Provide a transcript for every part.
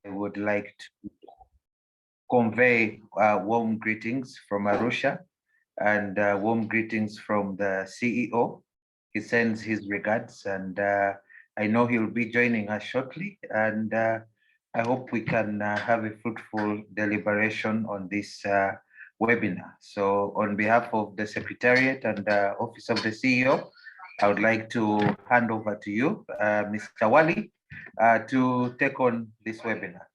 I would like to convey warm greetings from Arusha and warm greetings from the CEO. He sends his regards, and I know he'll be joining us shortly. And I hope we can have a fruitful deliberation on this webinar. So on behalf of the Secretariat and Office of the CEO, I would like to hand over to you, Mr. Wali, to take on this webinar.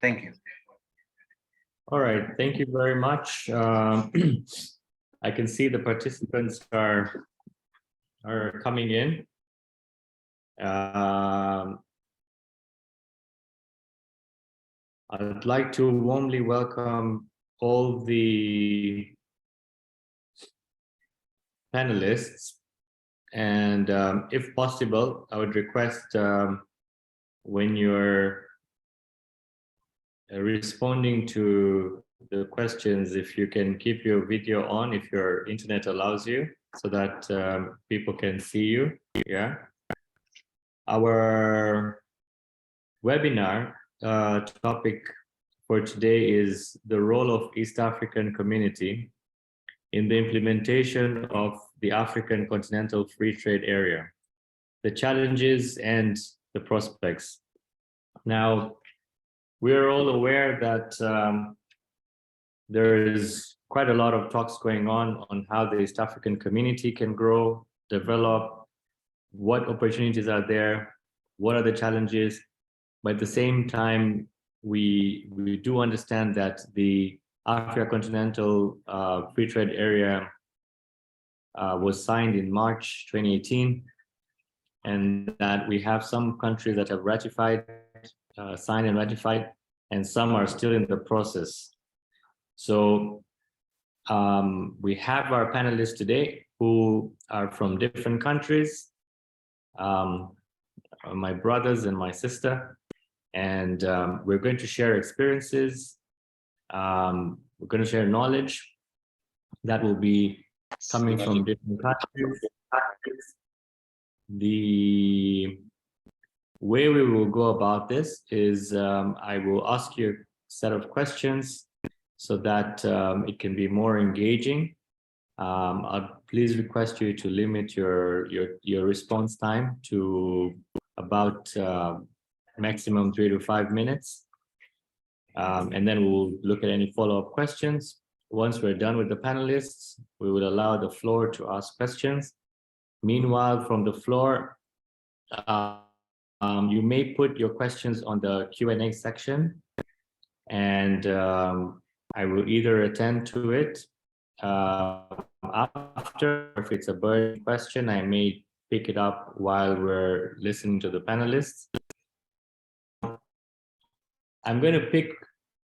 Thank you. All right, thank you very much. I can see the participants are coming in. I'd like to warmly welcome all the panelists, and if possible, I would request when you're responding to the questions, if you can keep your video on, if your internet allows you, so that people can see you. Yeah. Our webinar topic for today is the role of East African community in the implementation of the African Continental Free Trade Area, the challenges and the prospects. Now, we are all aware that there is quite a lot of talks going on how the East African community can grow, develop, what opportunities are there, what are the challenges. But at the same time, we do understand that the Africa Continental Free Trade Area was signed in March 2018, and that we have some countries that have ratified, signed and ratified, and some are still in the process. So we have our panelists today who are from different countries, my brothers and my sister, and we're going to share experiences. We're going to share knowledge that will be coming from different countries. The way we will go about this is I will ask you a set of questions so that it can be more engaging. I'll please request you to limit your response time to about maximum 3 to 5 minutes. And then we'll look at any follow-up questions. Once we're done with the panelists, we will allow the floor to ask questions. Meanwhile, from the floor, you may put your questions on the Q&A section, and I will either attend to it after. If it's a burning question, I may pick it up while we're listening to the panelists. I'm going to pick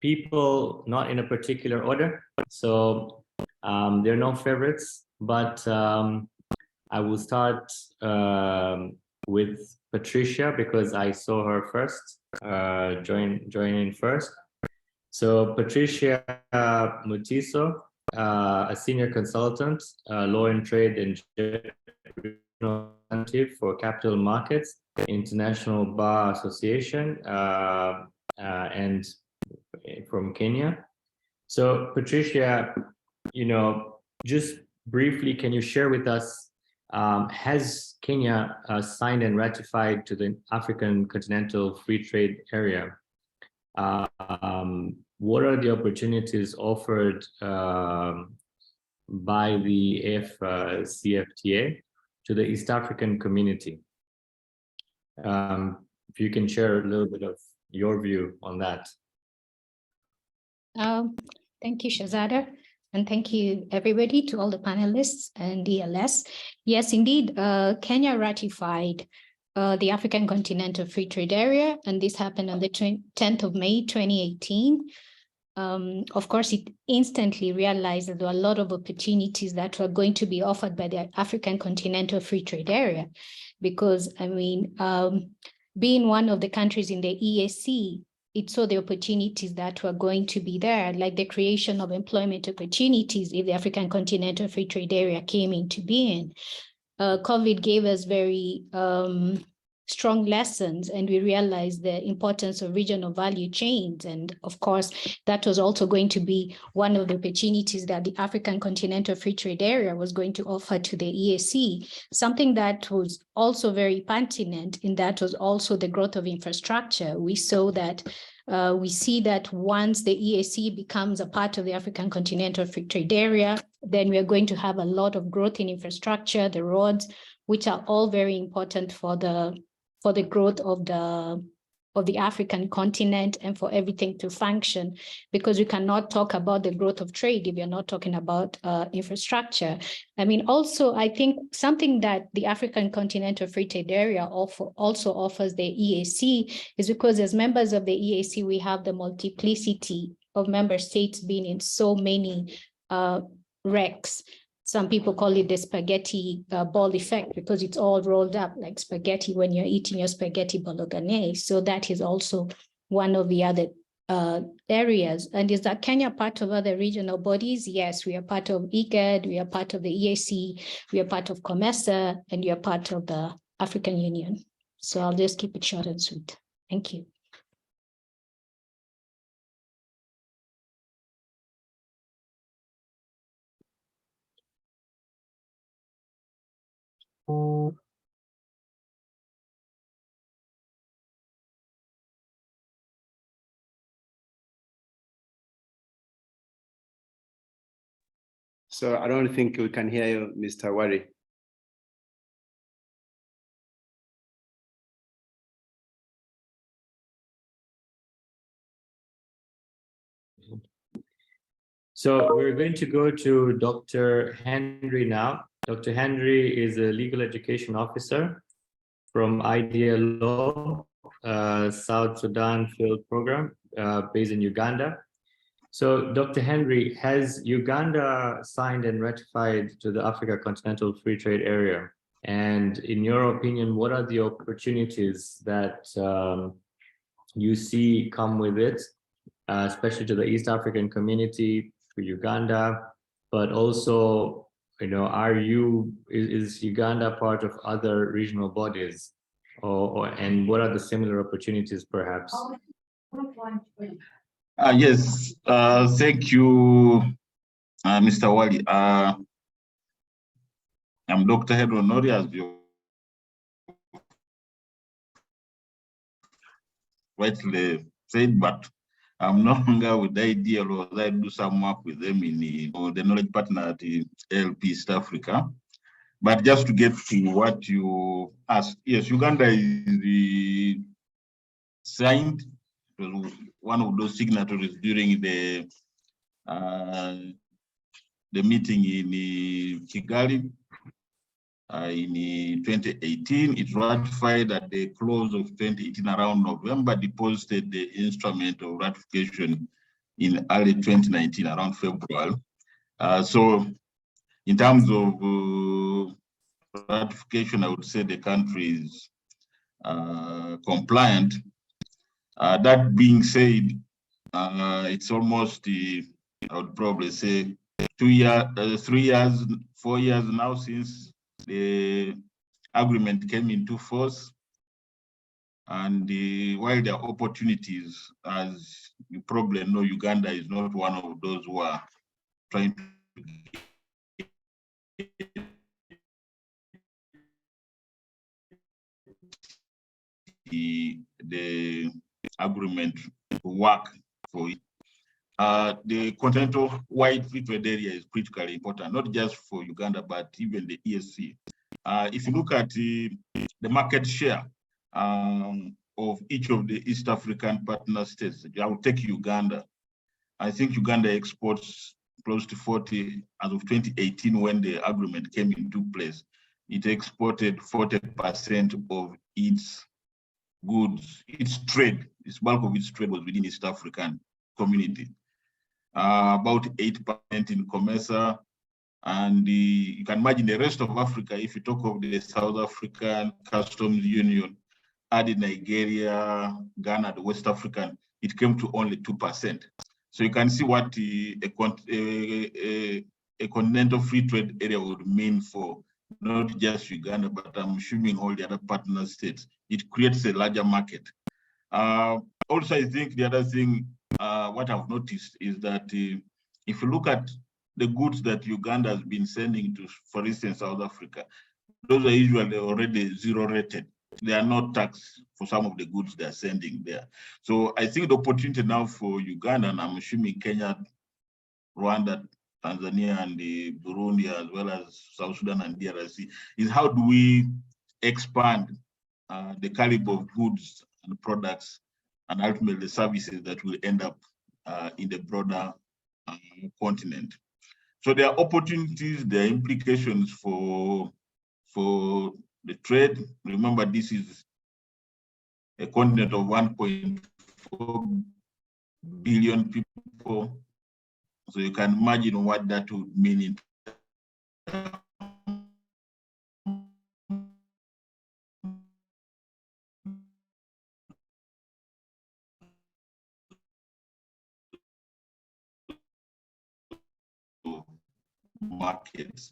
people not in a particular order, so there are no favorites, but I will start with Patricia because I saw her first, join in first. So Patricia Mutiso, a senior consultant, law and trade and for capital markets, International Bar Association, and from Kenya. So Patricia, just briefly, can you share with us, has Kenya signed and ratified to the African Continental Free Trade Area? What are the opportunities offered by the ACFTA to the East African community? If you can share a little bit of your view on that. Thank you, Shazada. And thank you, everybody, to all the panelists and DLS. Yes, indeed, Kenya ratified the African Continental Free Trade Area, and this happened on the 10th of May, 2018. Of course, it instantly realized that there were a lot of opportunities that were going to be offered by the African Continental Free Trade Area, because, being one of the countries in the EAC, it saw the opportunities that were going to be there, like the creation of employment opportunities if the African Continental Free Trade Area came into being. COVID gave us very strong lessons, and we realized the importance of regional value chains. And of course, that was also going to be one of the opportunities that the African Continental Free Trade Area was going to offer to the EAC. Something that was also very pertinent in that was also the growth of infrastructure. We saw that we see that once the EAC becomes a part of the African Continental Free Trade Area, then we are going to have a lot of growth in infrastructure, the roads, which are all very important for the growth of the African continent and for everything to function, because we cannot talk about the growth of trade if you're not talking about infrastructure. I mean, also, I think something that the African Continental Free Trade Area also offers the EAC is because as members of the EAC, we have the multiplicity of member states being in so many RECs. Some people call it the spaghetti ball effect because it's all rolled up like spaghetti when you're eating your spaghetti bolognese. So that is also one of the other areas. And is that Kenya part of other regional bodies? Yes, we are part of IGAD, we are part of the EAC, we are part of COMESA, and we are part of the African Union. So I'll just keep it short and sweet. Thank you. So I don't think we can hear you, Mr. Wari. So we're going to go to Dr. Henry now. Dr. Henry is a legal education officer from IDEA Law, South Sudan Field Program, based in Uganda. So Dr. Henry, has Uganda signed and ratified to the Africa Continental Free Trade Area? And in your opinion, what are the opportunities that you see come with it, especially to the East African community, to Uganda, but also, you know, is Uganda part of other regional bodies, and what are the similar opportunities perhaps? Yes, thank you, Mr. Wali. I'm Dr. Henry Onori, as you rightly said, but I'm no longer with IDEA Law. I do some work with them in the knowledge partner at the LP East Africa. But just to get to what you asked, yes, Uganda is signed. It was one of those signatories during the meeting in Kigali in 2018. It ratified at the close of 2018, around November, deposited the instrument of ratification in early 2019, around February. So in terms of ratification, I would say the country is compliant. That being said, it's almost, I would probably say, 2 years, 3 years, 4 years now since the agreement came into force. And while there are opportunities, as you probably know, Uganda is not one of those who are trying to the agreement to work for it. The continental wide free trade area is critically important, not just for Uganda, but even the EAC. If you look at the market share of each of the East African partner states, I will take Uganda. I think Uganda exports close to 40, as of 2018, when the agreement came into place. It exported 40% of its goods, its trade, its bulk of its trade was within East African community. About 8% in COMESA, and you can imagine the rest of Africa, if you talk of the South African Customs Union, added Nigeria, Ghana, the West African, it came to only 2%. So you can see what a continental free trade area would mean for not just Uganda, but I'm assuming all the other partner states. it creates a larger market. Also, I think the other thing, what I've noticed is that if you look at the goods that Uganda has been sending to, for instance, South Africa, those are usually already zero rated. They are not taxed for some of the goods they are sending there. So I think the opportunity now for Uganda, and I'm assuming Kenya, Rwanda, Tanzania, and the Burundi, as well as South Sudan and DRC, is how do we expand the caliber of goods and products and ultimately services that will end up in the broader continent. So there are opportunities, there are implications for the trade. Remember, this is a continent of 1.4 billion people. So you can imagine what that would mean in markets.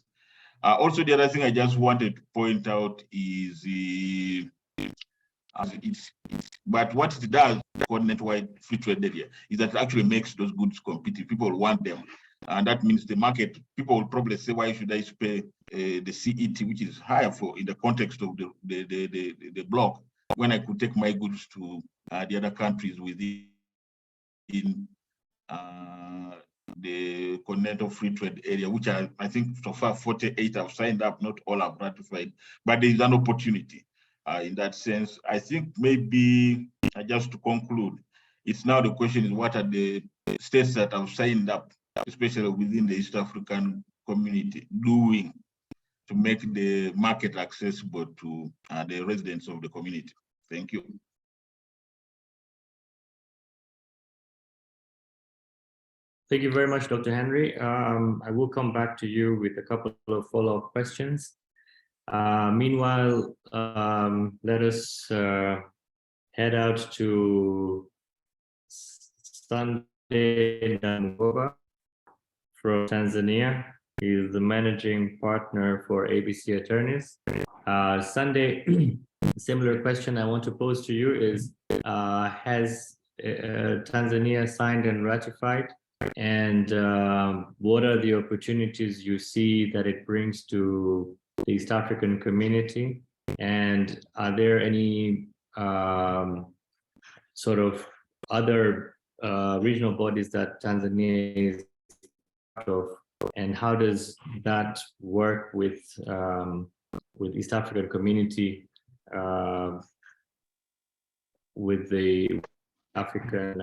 Also, the other thing I just wanted to point out is but what it does, continent-wide free trade area, is that it actually makes those goods competitive. People want them, and that means the market. People will probably say, "Why should I pay the CET, which is higher for in the context of the bloc, when I could take my goods to the other countries within the continental free trade area, which I think so far 48 have signed up, not all have ratified, but there is an opportunity in that sense. I think maybe just to conclude, it's now the question is what are the states that have signed up, especially within the East African community, doing to make the market accessible to the residents of the community. Thank you. Thank you very much, Dr. Henry. I will come back to you with a couple of follow-up questions. Meanwhile, let us head out to Sunday Namugoba from Tanzania. He is the managing partner for ABC Attorneys. Sunday, similar question I want to pose to you is, has Tanzania signed and ratified? And what are the opportunities you see that it brings to the East African community? And are there any sort of other regional bodies that Tanzania is part of? And how does that work with East African community, with the African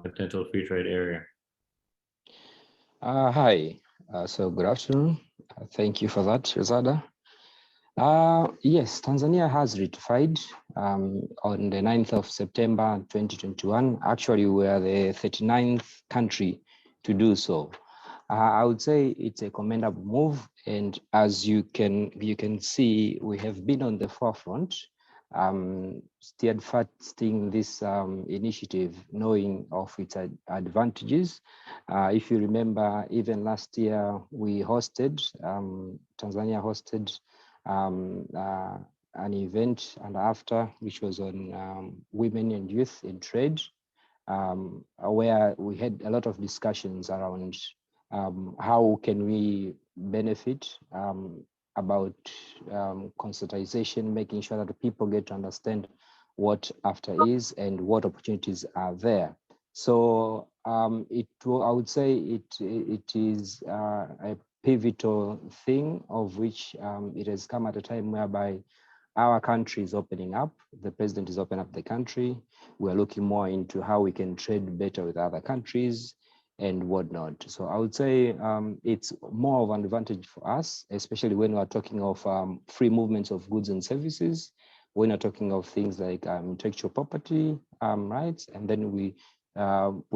Continental Free Trade Area? Hi, so good afternoon. Thank you for that, Rosada. Yes, Tanzania has ratified on the 9th of September 2021. Actually, we are the 39th country to do so. I would say it's a commendable move, and as you can see, we have been on the forefront, steadfasting this initiative, knowing of its advantages. If you remember, even last year we hosted, Tanzania hosted an event and after, which was on women and youth in trade, where we had a lot of discussions around how can we benefit about consultation, making sure that the people get to understand what AFTA is and what opportunities are there. So I would say it is a pivotal thing, of which it has come at a time whereby our country is opening up. The president is opening up the country. We're looking more into how we can trade better with other countries and whatnot. So I would say it's more of an advantage for us, especially when we're talking of free movements of goods and services, when we're talking of things like intellectual property rights, and then we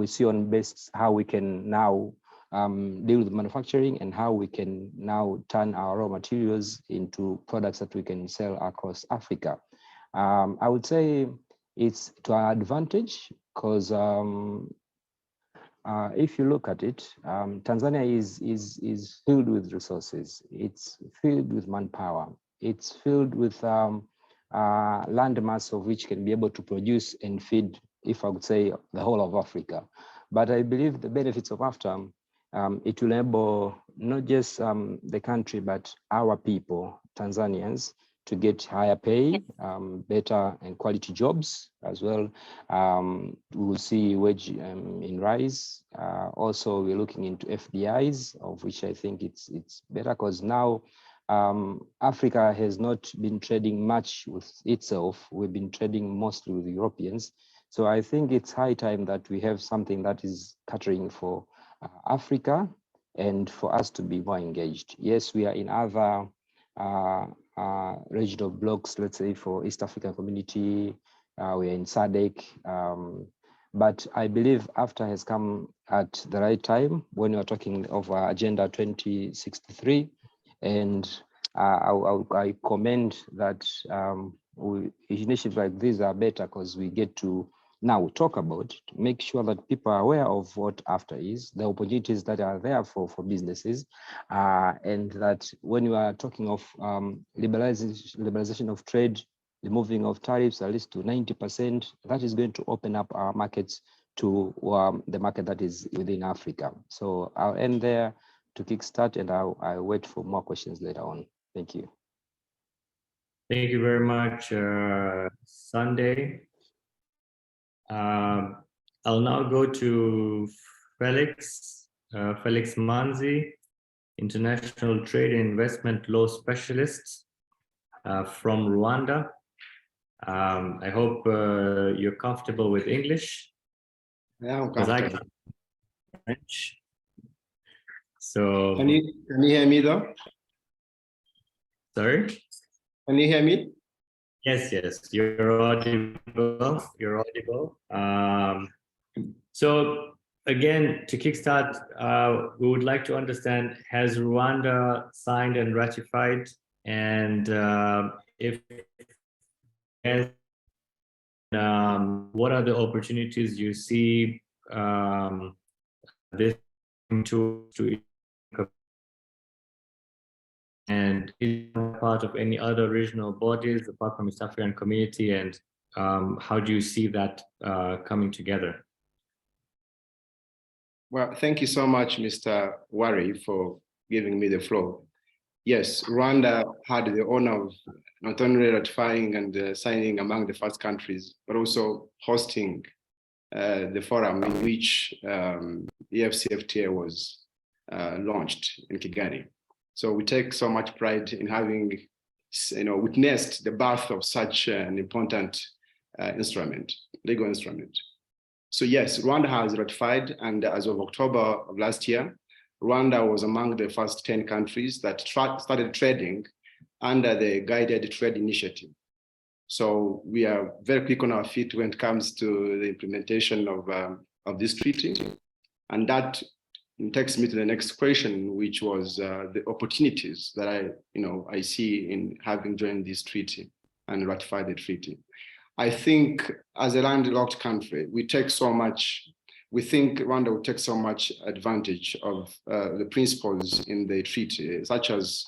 see on base how we can now deal with manufacturing and how we can now turn our raw materials into products that we can sell across Africa. I would say it's to our advantage because if you look at it, Tanzania is filled with resources. It's filled with manpower. It's filled with land mass of which can be able to produce and feed, if I would say, the whole of Africa. But I believe the benefits of AFTA, it will enable not just the country, but our people, Tanzanians, to get higher pay, better and quality jobs as well. We will see wage in rise. Also, we're looking into FDIs, of which I think it's better because now Africa has not been trading much with itself. We've been trading mostly with Europeans. So I think it's high time that we have something that is catering for Africa and for us to be more engaged. Yes, we are in other regional blocks, let's say for East African community, we are in SADC, but I believe AFTA has come at the right time when we are talking of Agenda 2063, and I commend that initiatives like these are better because we get to now talk about, make sure that people are aware of what AFTA is, the opportunities that are there for businesses, and that when you are talking of liberalization of trade, removing of tariffs at least to 90%, that is going to open up our markets to the market that is within Africa. So I'll end there to kickstart, and I'll wait for more questions later on. Thank you. Thank you very much, Sunday. I'll now go to Felix Manzi, International Trade and Investment Law Specialist from Rwanda. I hope you're comfortable with English. Yeah, I'm comfortable. French. So Can you hear me though? Sorry? Can you hear me? Yes, you're audible. So again, to kickstart, we would like to understand, has Rwanda signed and ratified? And if yes, what are the opportunities you see this to and is part of any other regional bodies apart from East African Community, and how do you see that coming together? Well, thank you so much, Mr. Wari, for giving me the floor. Yes, Rwanda had the honor of not only ratifying and signing among the first countries, but also hosting the forum in which ACFTA was launched in Kigali. So we take so much pride in having, witnessed the birth of such an important legal instrument. So yes, Rwanda has ratified, and as of October of last year, Rwanda was among the first 10 countries that started trading under the Guided Trade Initiative. So we are very quick on our feet when it comes to the implementation of this treaty, and that takes me to the next question, which was the opportunities that I see in having joined this treaty and ratified the treaty. I think as a landlocked country, we think Rwanda will take so much advantage of the principles in the treaty, such as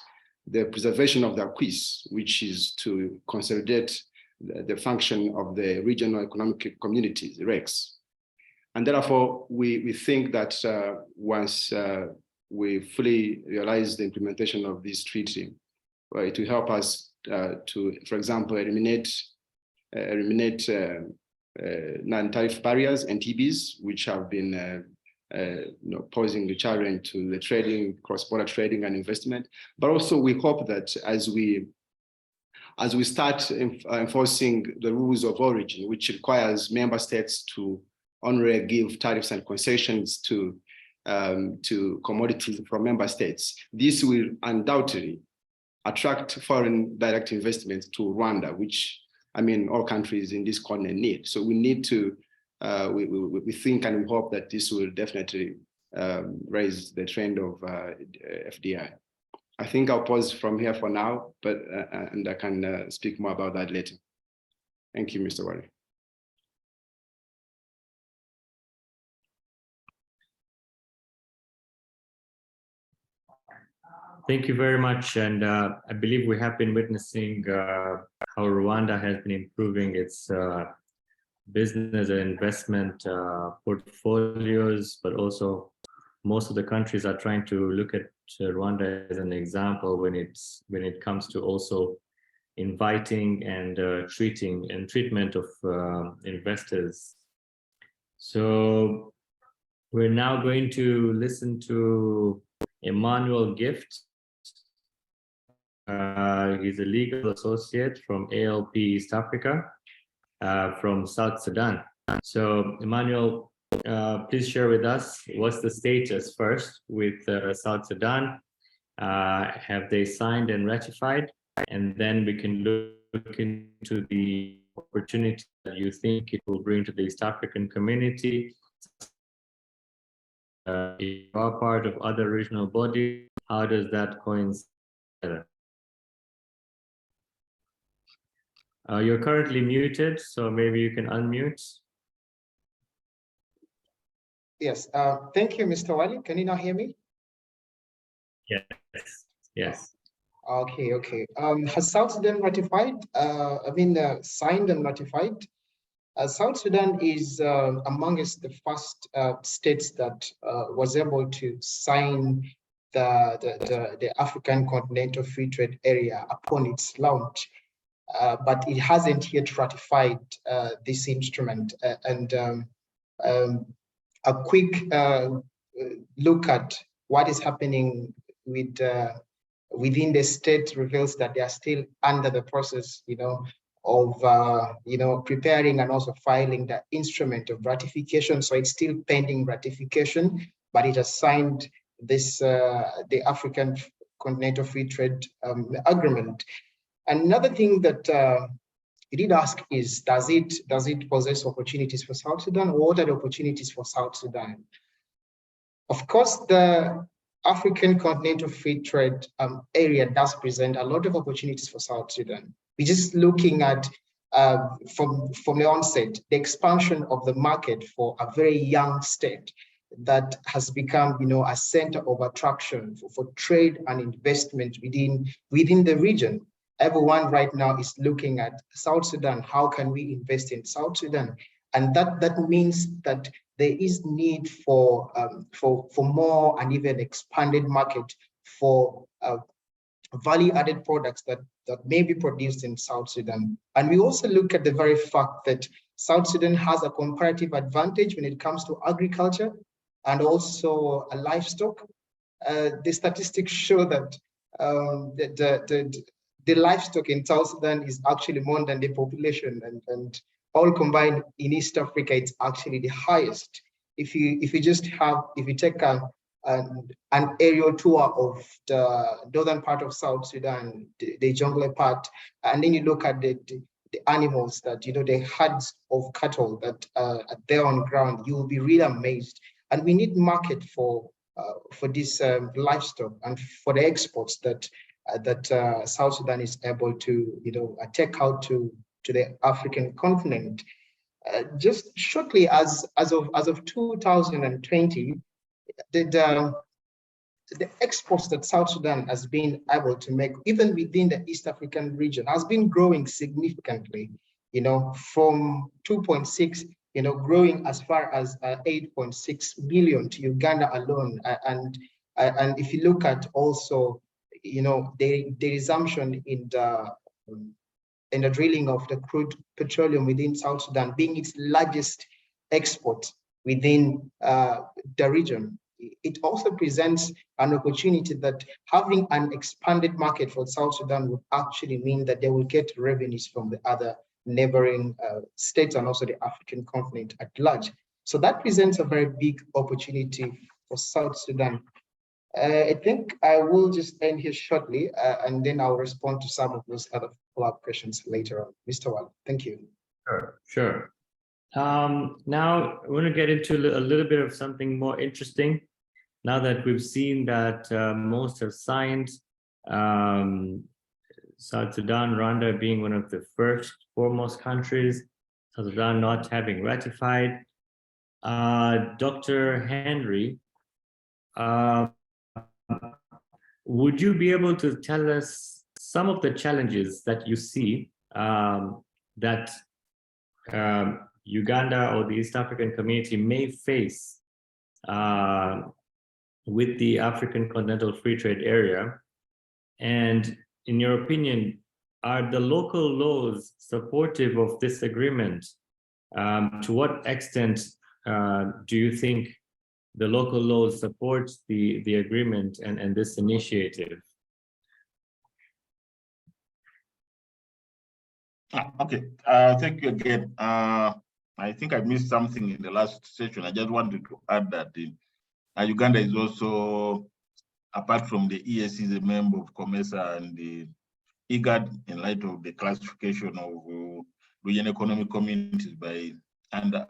the preservation of the acquis, which is to consolidate the function of the regional economic communities, RECs. And therefore, we think that once we fully realize the implementation of this treaty, it will help us to, for example, eliminate non-tariff barriers, NTBs, which have been posing a challenge to the trading, cross-border trading and investment. But also we hope that as we start enforcing the rules of origin, which requires member states to only give tariffs and concessions to commodities from member states, this will undoubtedly attract foreign direct investments to Rwanda, which all countries in this continent need. So we need to, we think and we hope that this will definitely raise the trend of FDI. I think I'll pause from here for now, but and I can speak more about that later. Thank you, Mr. Wari. Thank you very much. And I believe we have been witnessing how Rwanda has been improving its business and investment portfolios, but also most of the countries are trying to look at Rwanda as an example when it comes to also inviting and treatment of investors. So we're now going to listen to Emmanuel Gift. He's a legal associate from ALP East Africa, from South Sudan. So Emmanuel, please share with us what's the status first with South Sudan. Have they signed and ratified? And then we can look into the opportunity that you think it will bring to the East African community. If you are part of other regional bodies, how does that coincide? You're currently muted, so maybe you can unmute. Yes, thank you, Mr. Wali. Can you now hear me? Yes, yes. Okay. Has South Sudan ratified? Signed and ratified? South Sudan is amongst the first states that was able to sign the African Continental Free Trade Area upon its launch, but it hasn't yet ratified this instrument. A quick look at what is happening with within the state reveals that they are still under the process, of preparing and also filing the instrument of ratification. So it's still pending ratification, but it has signed this the African Continental Free Trade Agreement. Another thing that you did ask is, does it possess opportunities for South Sudan? What are the opportunities for South Sudan? Of course, the African Continental Free Trade area does present a lot of opportunities for South Sudan. We're just looking at, from the onset, the expansion of the market for a very young state that has become, a center of attraction for trade and investment within the region. Everyone right now is looking at South Sudan. How can we invest in South Sudan? And that means that there is need for more and even expanded market for value-added products that may be produced in South Sudan. And we also look at the very fact that South Sudan has a comparative advantage when it comes to agriculture and also livestock. The statistics show that the livestock in South Sudan is actually more than the population, and all combined in East Africa, it's actually the highest. If you take an aerial tour of the northern part of South Sudan, the jungle part, and then you look at the animals that, the herds of cattle that are there on ground, you will be really amazed. And we need market for this livestock and for the exports that South Sudan is able to, take out to the African continent. Just shortly, as of 2020, the exports that South Sudan has been able to make, even within the East African region, has been growing significantly. From 2.6, growing as far as 8.6 million to Uganda alone, and if you look at also, the resumption in the drilling of the crude petroleum within South Sudan being its largest export within the region. It also presents an opportunity that having an expanded market for South Sudan would actually mean that they will get revenues from the other neighboring states and also the African continent at large. So that presents a very big opportunity for South Sudan. I think I will just end here shortly, and then I'll respond to some of those other follow-up questions later on. Mr. Wal, thank you. Sure. Now I want to get into a little bit of something more interesting. Now that we've seen that most have signed, South Sudan, Rwanda being one of the foremost countries, South Sudan not having ratified. Dr. Henry, would you be able to tell us some of the challenges that you see that Uganda or the East African community may face with the African Continental Free Trade Area? And in your opinion, are the local laws supportive of this agreement? To what extent do you think the local laws support the agreement and this initiative? Okay, thank you again. I think I missed something in the last session. I just wanted to add that Uganda is also, apart from the EAC, is a member of COMESA and the IGAD in light of the classification of regional economic communities by under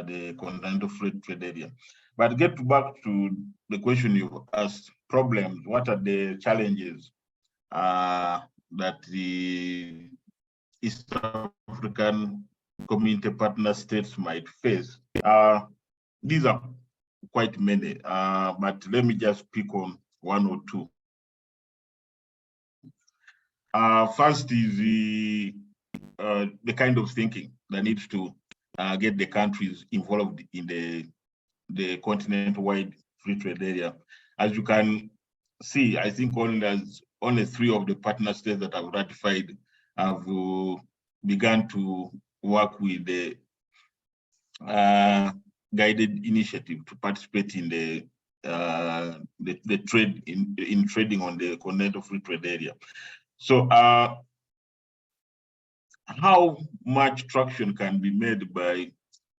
the Continental Free Trade Area. But get back to the question you asked, problems, what are the challenges that the East African community partner states might face? These are quite many, but let me just pick on one or two. First is the kind of thinking that needs to get the countries involved in the continent-wide free trade area. As you can see, I think only 3 of the partner states that have ratified have begun to work with the guided initiative to participate in the trade in trading on the continental free trade area. So how much traction can be made by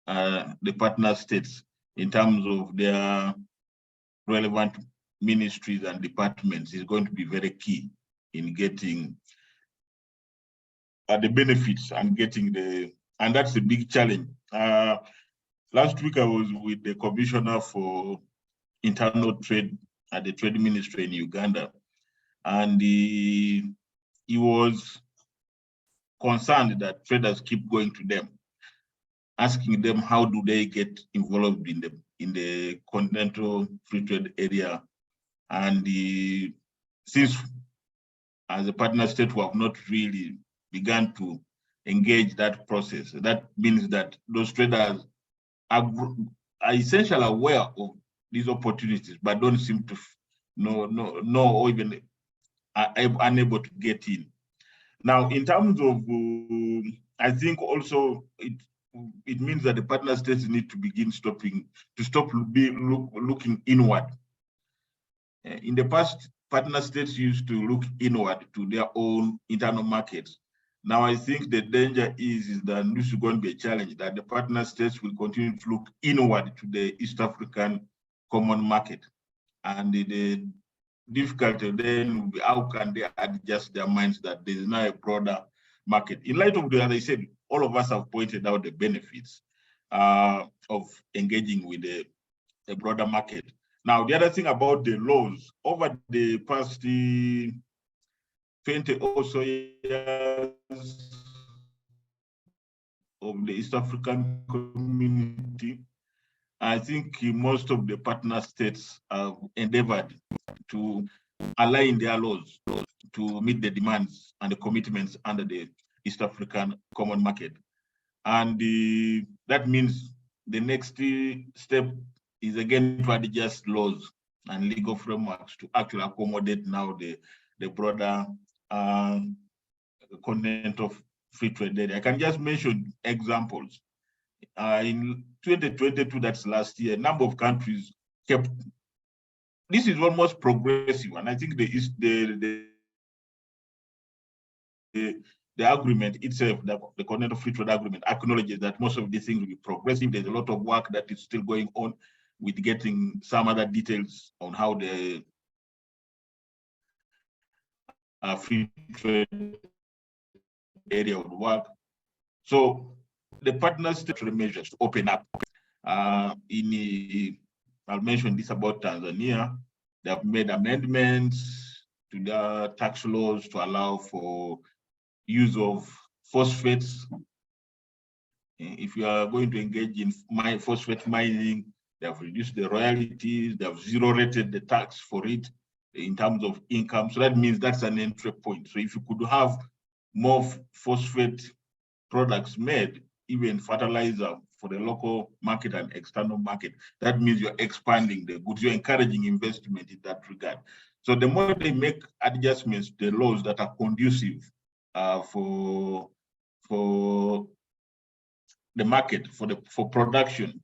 the partner states in terms of their relevant ministries and departments is going to be very key in getting the benefits and getting and that's a big challenge. Last week I was with the Commissioner for Internal Trade at the Trade Ministry in Uganda, and he was concerned that traders keep going to them, asking them how do they get involved in the continental free trade area. And since as a partner state we have not really begun to engage that process, that means that those traders are essentially aware of these opportunities, but don't seem to know or even are unable to get in. Now, in terms of, I think also it means that the partner states need to begin stop looking inward. In the past, partner states used to look inward to their own internal markets. Now, I think the danger is that this is going to be a challenge, that the partner states will continue to look inward to the East African common market. And the difficulty then will be how can they adjust their minds that there is now a broader market. In light of as I said, all of us have pointed out the benefits of engaging with a broader market. Now, the other thing about the laws, over the past 20 or so years of the East African community, I think most of the partner states have endeavored to align their laws to meet the demands and the commitments under the East African Common Market. And that means the next step is again to adjust laws and legal frameworks to actually accommodate now the broader content of free trade area. I can just mention examples. In 2022, that's last year, a number of countries kept, this is almost progressive, and I think the agreement itself, the Continental Free Trade Agreement, acknowledges that most of these things will be progressive. There's a lot of work that is still going on with getting some other details on how the free trade area would work. So the partner state measures to open up. I'll mention this about Tanzania. They have made amendments to their tax laws to allow for use of phosphates. If you are going to engage in phosphate mining, they have reduced the royalties, they have zero rated the tax for it. in terms of income. So that means that's an entry point. So if you could have more phosphate products made, even fertilizer for the local market and external market, that means you're expanding the goods, you're encouraging investment in that regard. So the more they make adjustments to the laws that are conducive for the market, for production,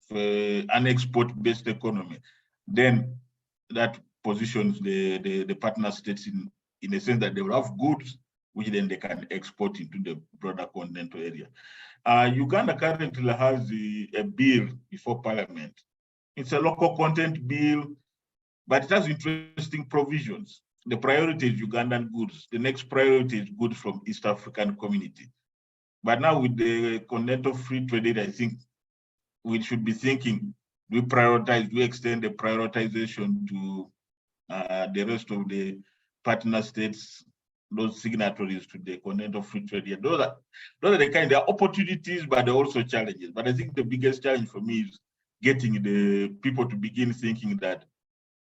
for an export-based economy, then that positions the partner states in a sense that they will have goods which then they can export into the broader continental area. Uganda currently has a bill before Parliament. It's a local content bill, but it has interesting provisions. The priority is Ugandan goods. The next priority is goods from East African community. But now with the continental free trade area, I think we should be thinking, do we extend the prioritization to the rest of the partner states, those signatories to the continental free trade area? Those are the kind of opportunities, but they're also challenges. But I think the biggest challenge for me is getting the people to begin thinking that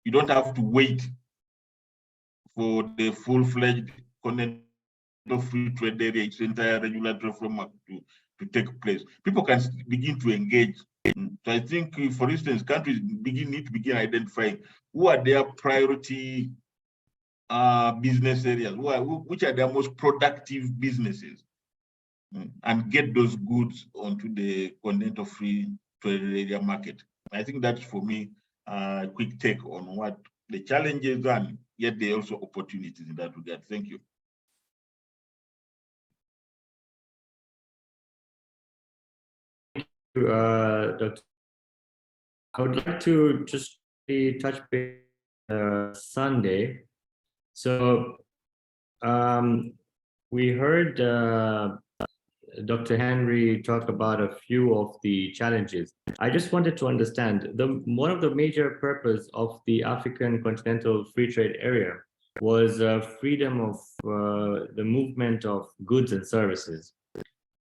you don't have to wait for the full-fledged continental free trade area, its entire regulatory framework to take place. People can begin to engage. So I think, for instance, countries need to begin identifying who are their priority business areas, which are their most productive businesses, and get those goods onto the continental free trade area market. I think that's, for me, a quick take on what the challenges are, and yet there are also opportunities in that regard. Thank you. Dr. I would like to just touch base Sunday. So we heard Dr. Henry talk about a few of the challenges. I just wanted to understand, one of the major purpose of the African Continental Free Trade Area was freedom of the movement of goods and services.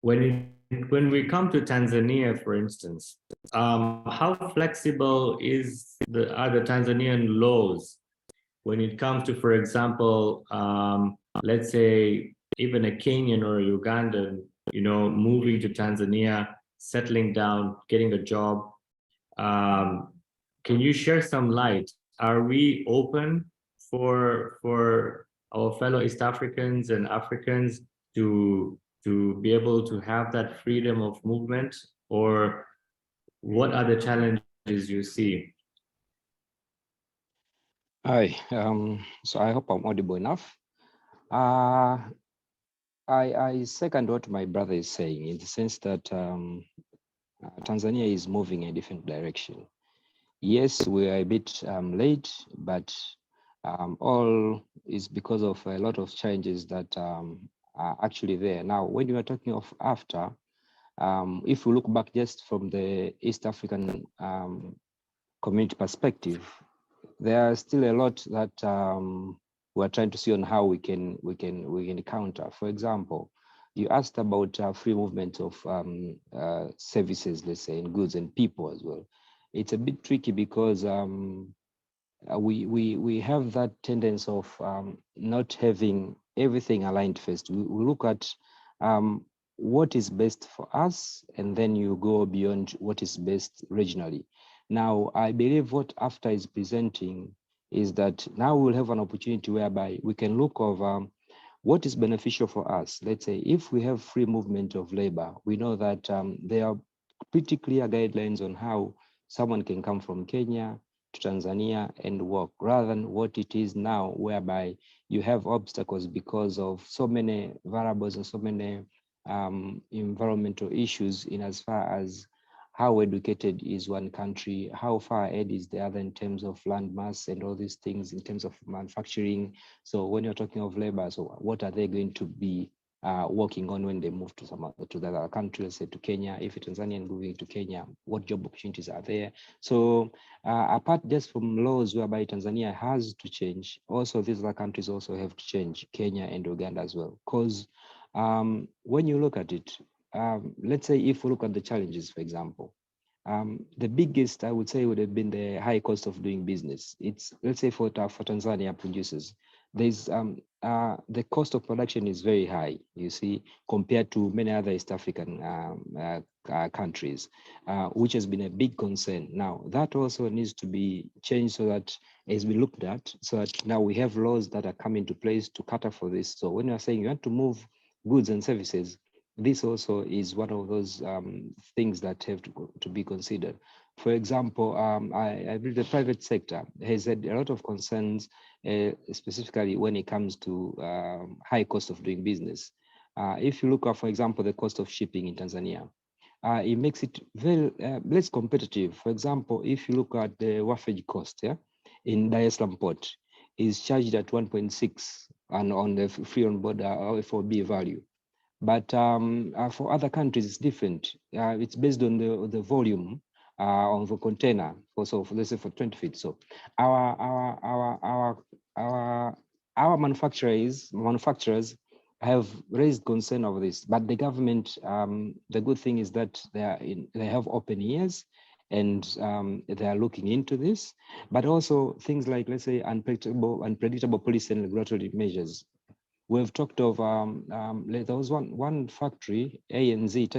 When we come to Tanzania, for instance, how flexible are the Tanzanian laws when it comes to, for example, let's say even a Kenyan or a Ugandan, moving to Tanzania, settling down, getting a job? Can you share some light? Are we open for our fellow East Africans and Africans to be able to have that freedom of movement, or what are the challenges you see? Hi, so I hope I'm audible enough. I second what my brother is saying, in the sense that Tanzania is moving in a different direction. Yes, we are a bit late, but all is because of a lot of changes that are actually there. Now, when you are talking of AFTA, if we look back just from the East African community perspective, there are still a lot that we're trying to see on how we can counter. For example, you asked about free movement of services, let's say, and goods and people as well. It's a bit tricky because we have that tendency of not having everything aligned first. We look at what is best for us, and then you go beyond what is best regionally. Now, I believe what AFTA is presenting is that now we'll have an opportunity whereby we can look over what is beneficial for us. Let's say if we have free movement of labor, we know that there are pretty clear guidelines on how someone can come from Kenya to Tanzania and work, rather than what it is now, whereby you have obstacles because of so many variables and so many environmental issues, in as far as how educated is one country, how far ahead is the other in terms of land mass and all these things, in terms of manufacturing. So when you're talking of labor, so what are they going to be working on when they move to the other country, let's say to Kenya? If a Tanzanian moving to Kenya, what job opportunities are there? So apart just from laws whereby Tanzania has to change, also these other countries also have to change, Kenya and Uganda as well. Because when you look at it, let's say if we look at the challenges, for example, The biggest, I would say, would have been the high cost of doing business. It's, let's say for Tanzania producers, there's the cost of production is very high, you see, compared to many other East African countries, which has been a big concern. Now, that also needs to be changed so that as we looked at, so that now we have laws that are coming into place to cater for this. So when you're saying you want to move goods and services, this also is one of those things that have to be considered. For example, I believe the private sector has had a lot of concerns, specifically when it comes to high cost of doing business. If you look at, for example, the cost of shipping in Tanzania, it makes it very less competitive. For example, if you look at the wharfage cost, yeah, in Dar es Salaam port, is charged at 1.6 and on the free on board FOB value. But for other countries, it's different. It's based on the volume of the container. So let's say for 20 feet. So our manufacturers have raised concern over this. But the government, the good thing is that they have open ears and they are looking into this. But also things like, let's say, unpredictable policy and regulatory measures. We've talked of there was one factory, ANZ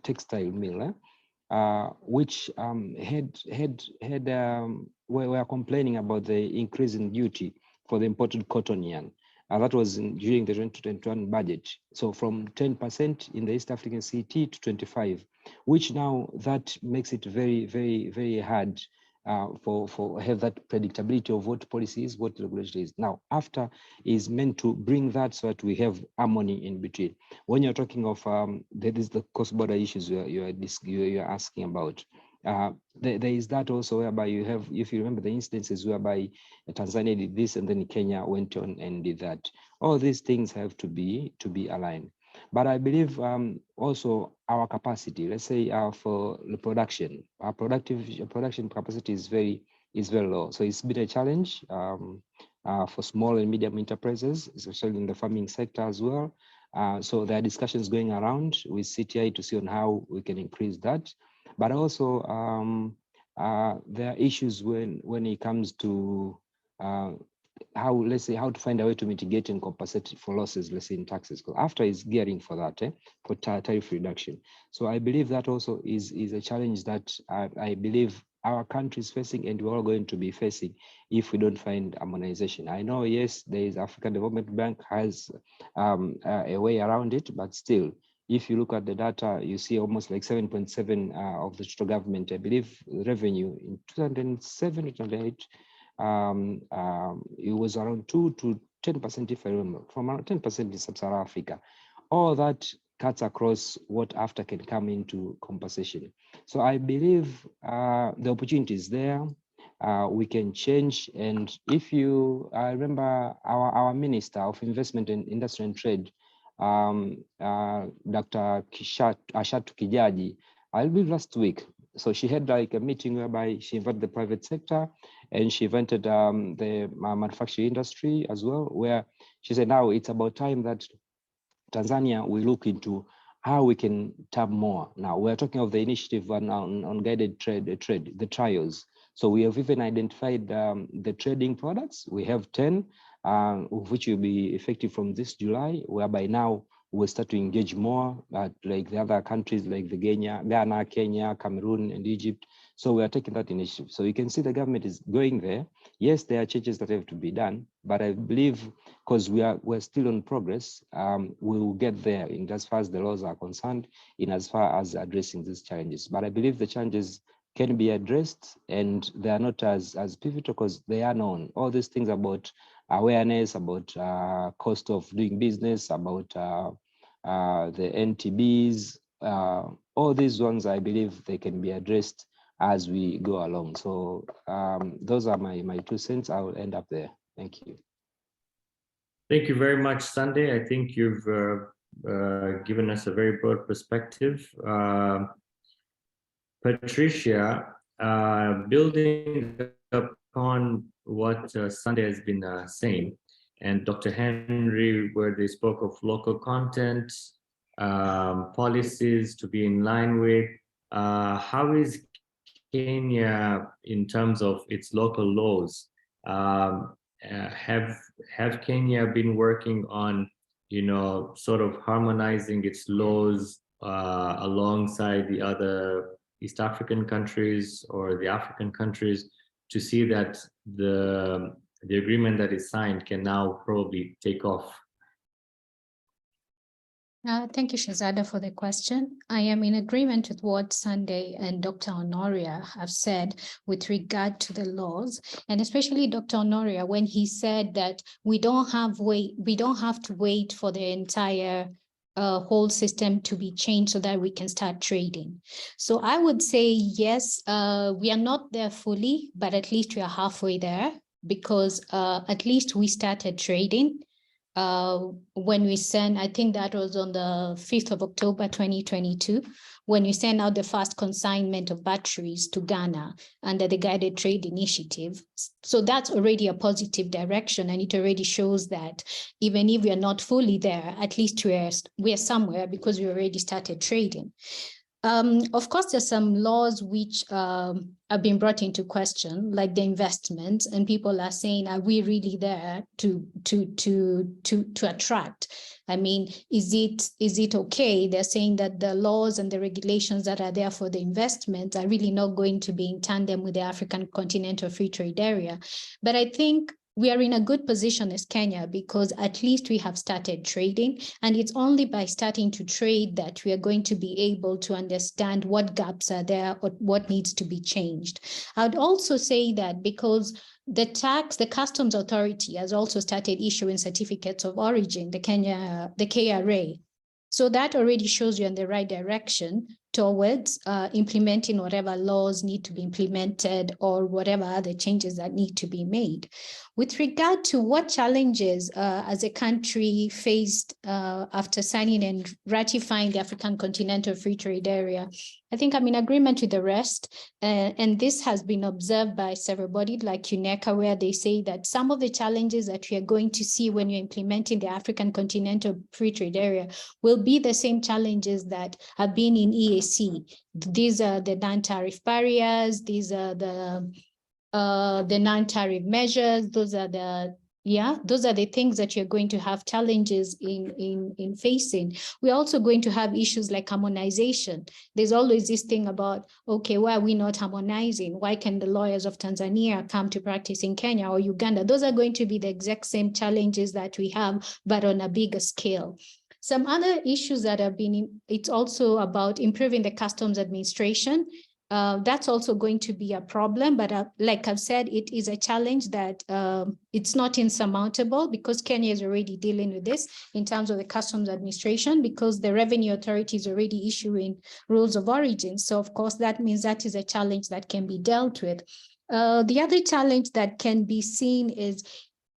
textile mill, which were complaining about the increase in duty for the imported cotton yarn. That was during the 2021 budget. So from 10% in the East African CT to 25, which now that makes it very, very, very hard for have that predictability of what policy is, what regulation is. Now, AFTA is meant to bring that so that we have harmony in between. When you're talking of that is the cross-border issues you're asking about. There is that also whereby you have, if you remember the instances whereby Tanzania did this and then Kenya went on and did that. All these things have to be aligned. But I believe also our capacity, let's say for the production, our production capacity is very low. So it's been a challenge for small and medium enterprises, especially in the farming sector as well. So there are discussions going around with CTI to see on how we can increase that. But also there are issues when it comes to how to find a way to mitigate and compensate for losses, let's say in taxes. Because AFTA is gearing for that, for tariff reduction. So I believe that also is a challenge that I believe our country is facing and we're all going to be facing if we don't find harmonization. I know, yes, there is African Development Bank has a way around it, but still, if you look at the data, you see almost like 7.7 of the total government, I believe, revenue in 2007, 2008, it was around 2 to 10%, if I remember, from around 10% in Sub-Saharan Africa. All that cuts across what AFTA can come into compensation. So I believe the opportunity is there. We can change. And if you, I remember our Minister of Investment and Industry and Trade, Dr. Ashatu Kijaji, I believe last week. So she had like a meeting whereby she invited the private sector and she invited the manufacturing industry as well, where she said, now it's about time that Tanzania will look into how we can tap more. Now we're talking of the initiative on guided trade, the trials. So we have even identified the trading products. We have 10, which will be effective from this July, whereby now we'll start to engage more like the other countries like the Ghana, Kenya, Cameroon, and Egypt. So we are taking that initiative. So you can see the government is going there. Yes, there are changes that have to be done, but I believe because we're still on progress, we will get there in as far as the laws are concerned, in as far as addressing these challenges. But I believe the challenges can be addressed and they are not as pivotal because they are known. All these things about awareness, about cost of doing business, about the NTBs, all these ones, I believe they can be addressed as we go along. So those are my 2 cents. I will end up there. Thank you. Thank you very much, Sunday. I think you've given us a very broad perspective. Patricia, building upon what Sunday has been saying, and Dr. Henry, where they spoke of local content, policies to be in line with, how is Kenya in terms of its local laws? Have Kenya been working on, sort of harmonizing its laws alongside the other East African countries or the African countries to see that the agreement that is signed can now probably take off? Thank you, Shazada, for the question. I am in agreement with what Sunday and Dr. Honoria have said with regard to the laws, and especially Dr. Honoria when he said that we don't have to wait for the entire whole system to be changed so that we can start trading. So I would say yes, we are not there fully, but at least we are halfway there, because at least we started trading. When we sent, I think that was on the 5th of October, 2022, when we sent out the first consignment of batteries to Ghana under the Guided Trade Initiative. So that's already a positive direction, and it already shows that even if we are not fully there, at least we're somewhere because we already started trading. Of course, there's some laws which have been brought into question, like the investment, and people are saying, are we really there to attract? I mean, is it okay? They're saying that the laws and the regulations that are there for the investment are really not going to be in tandem with the African Continental Free Trade Area. But I think we are in a good position as Kenya because at least we have started trading, and it's only by starting to trade that we are going to be able to understand what gaps are there or what needs to be changed. I would also say that because the customs authority has also started issuing certificates of origin, the KRA. So that already shows you in the right direction towards implementing whatever laws need to be implemented or whatever other changes that need to be made. With regard to what challenges as a country faced after signing and ratifying the African Continental Free Trade Area, I think I'm in agreement with the rest. And this has been observed by several bodies like UNECA, where they say that some of the challenges that we are going to see when you're implementing the African Continental Free Trade Area will be the same challenges that have been in EAC. These are the non-tariff barriers, these are the non-tariff measures, those are the things that you're going to have challenges in facing. We're also going to have issues like harmonization. There's always this thing about, okay, why are we not harmonizing? Why can the lawyers of Tanzania come to practice in Kenya or Uganda? Those are going to be the exact same challenges that we have, but on a bigger scale. Some other issues that have been, it's also about improving the customs administration. That's also going to be a problem, but like I've said, it is a challenge that it's not insurmountable because Kenya is already dealing with this in terms of the customs administration because the revenue authority is already issuing rules of origin. So of course, that means that is a challenge that can be dealt with. The other challenge that can be seen is,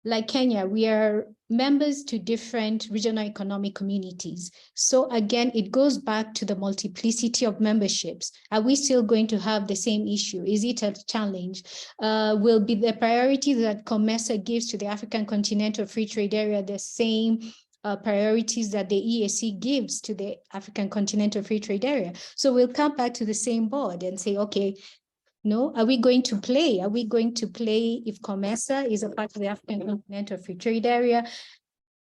like Kenya, we are members to different regional economic communities. So again, it goes back to the multiplicity of memberships. Are we still going to have the same issue? Is it a challenge? Will be the priority that COMESA gives to the African Continental Free Trade Area the same priorities that the EAC gives to the African Continental Free Trade Area? So we'll come back to the same board and say, okay, no, are we going to play? Are we going to play if COMESA is a part of the African Continental Free Trade Area,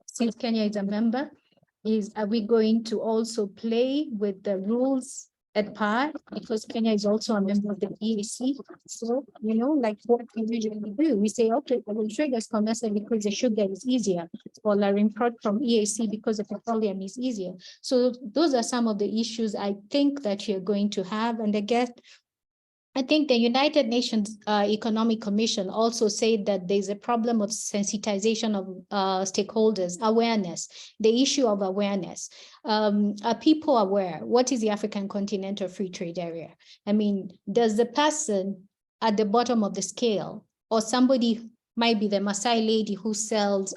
since Kenya is a member? Are we going to also play with the rules at par because Kenya is also a member of the EAC? So, like what we usually do, we say, okay, I will trade as COMESA because the sugar is easier, or our import from EAC because the petroleum is easier. So those are some of the issues I think that you're going to have, and I think the United Nations Economic Commission also said that there's a problem of sensitization of stakeholders, awareness, the issue of awareness. Are people aware? What is the African Continental Free Trade Area? I mean, does the person at the bottom of the scale, or somebody might be the Maasai lady who sells,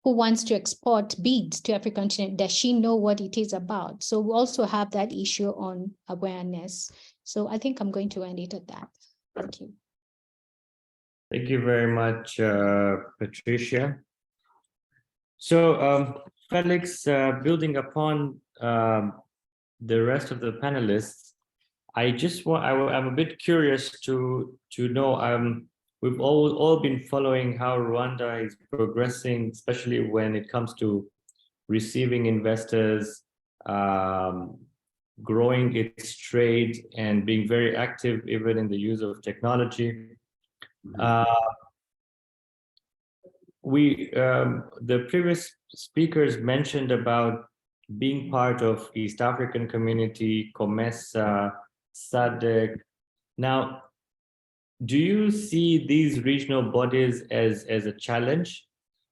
who wants to export beads to African continent, does she know what it is about? So we also have that issue on awareness. So I think I'm going to end it at that. Thank you. Thank you very much, Patricia. So Felix, building upon the rest of the panelists, I'm a bit curious to know, we've all been following how Rwanda is progressing, especially when it comes to receiving investors, growing its trade, and being very active even in the use of technology. The previous speakers mentioned about being part of East African Community, COMESA, SADC. Now, do you see these regional bodies as a challenge,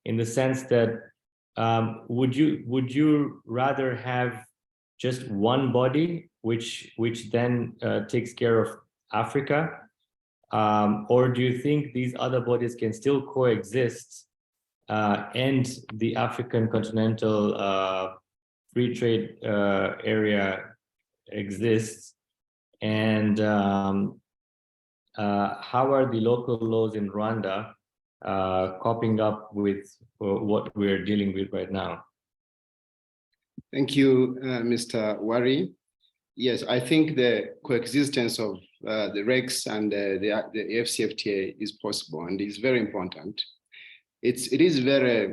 in the sense that would you rather have just one body which then takes care of Africa, or do you think these other bodies can still coexist and the African continental free trade area exists? And how are the local laws in Rwanda coping up with what we're dealing with right now? Thank you, Mr. Wari. Yes, I think the coexistence of the REX and the ACFTA is possible, and is very important. It is very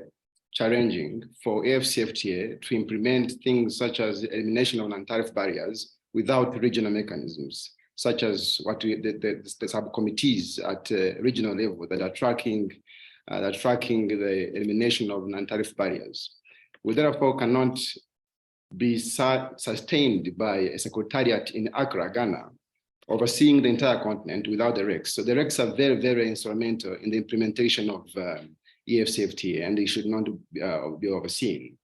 challenging for ACFTA to implement things such as elimination of non-tariff barriers without regional mechanisms, such as the subcommittees at regional level that are tracking the elimination of non-tariff barriers. We therefore cannot be sustained by a secretariat in Accra, Ghana, overseeing the entire continent without the REX. So the REX are very, very instrumental in the implementation of ACFTA, and they should not be overseen.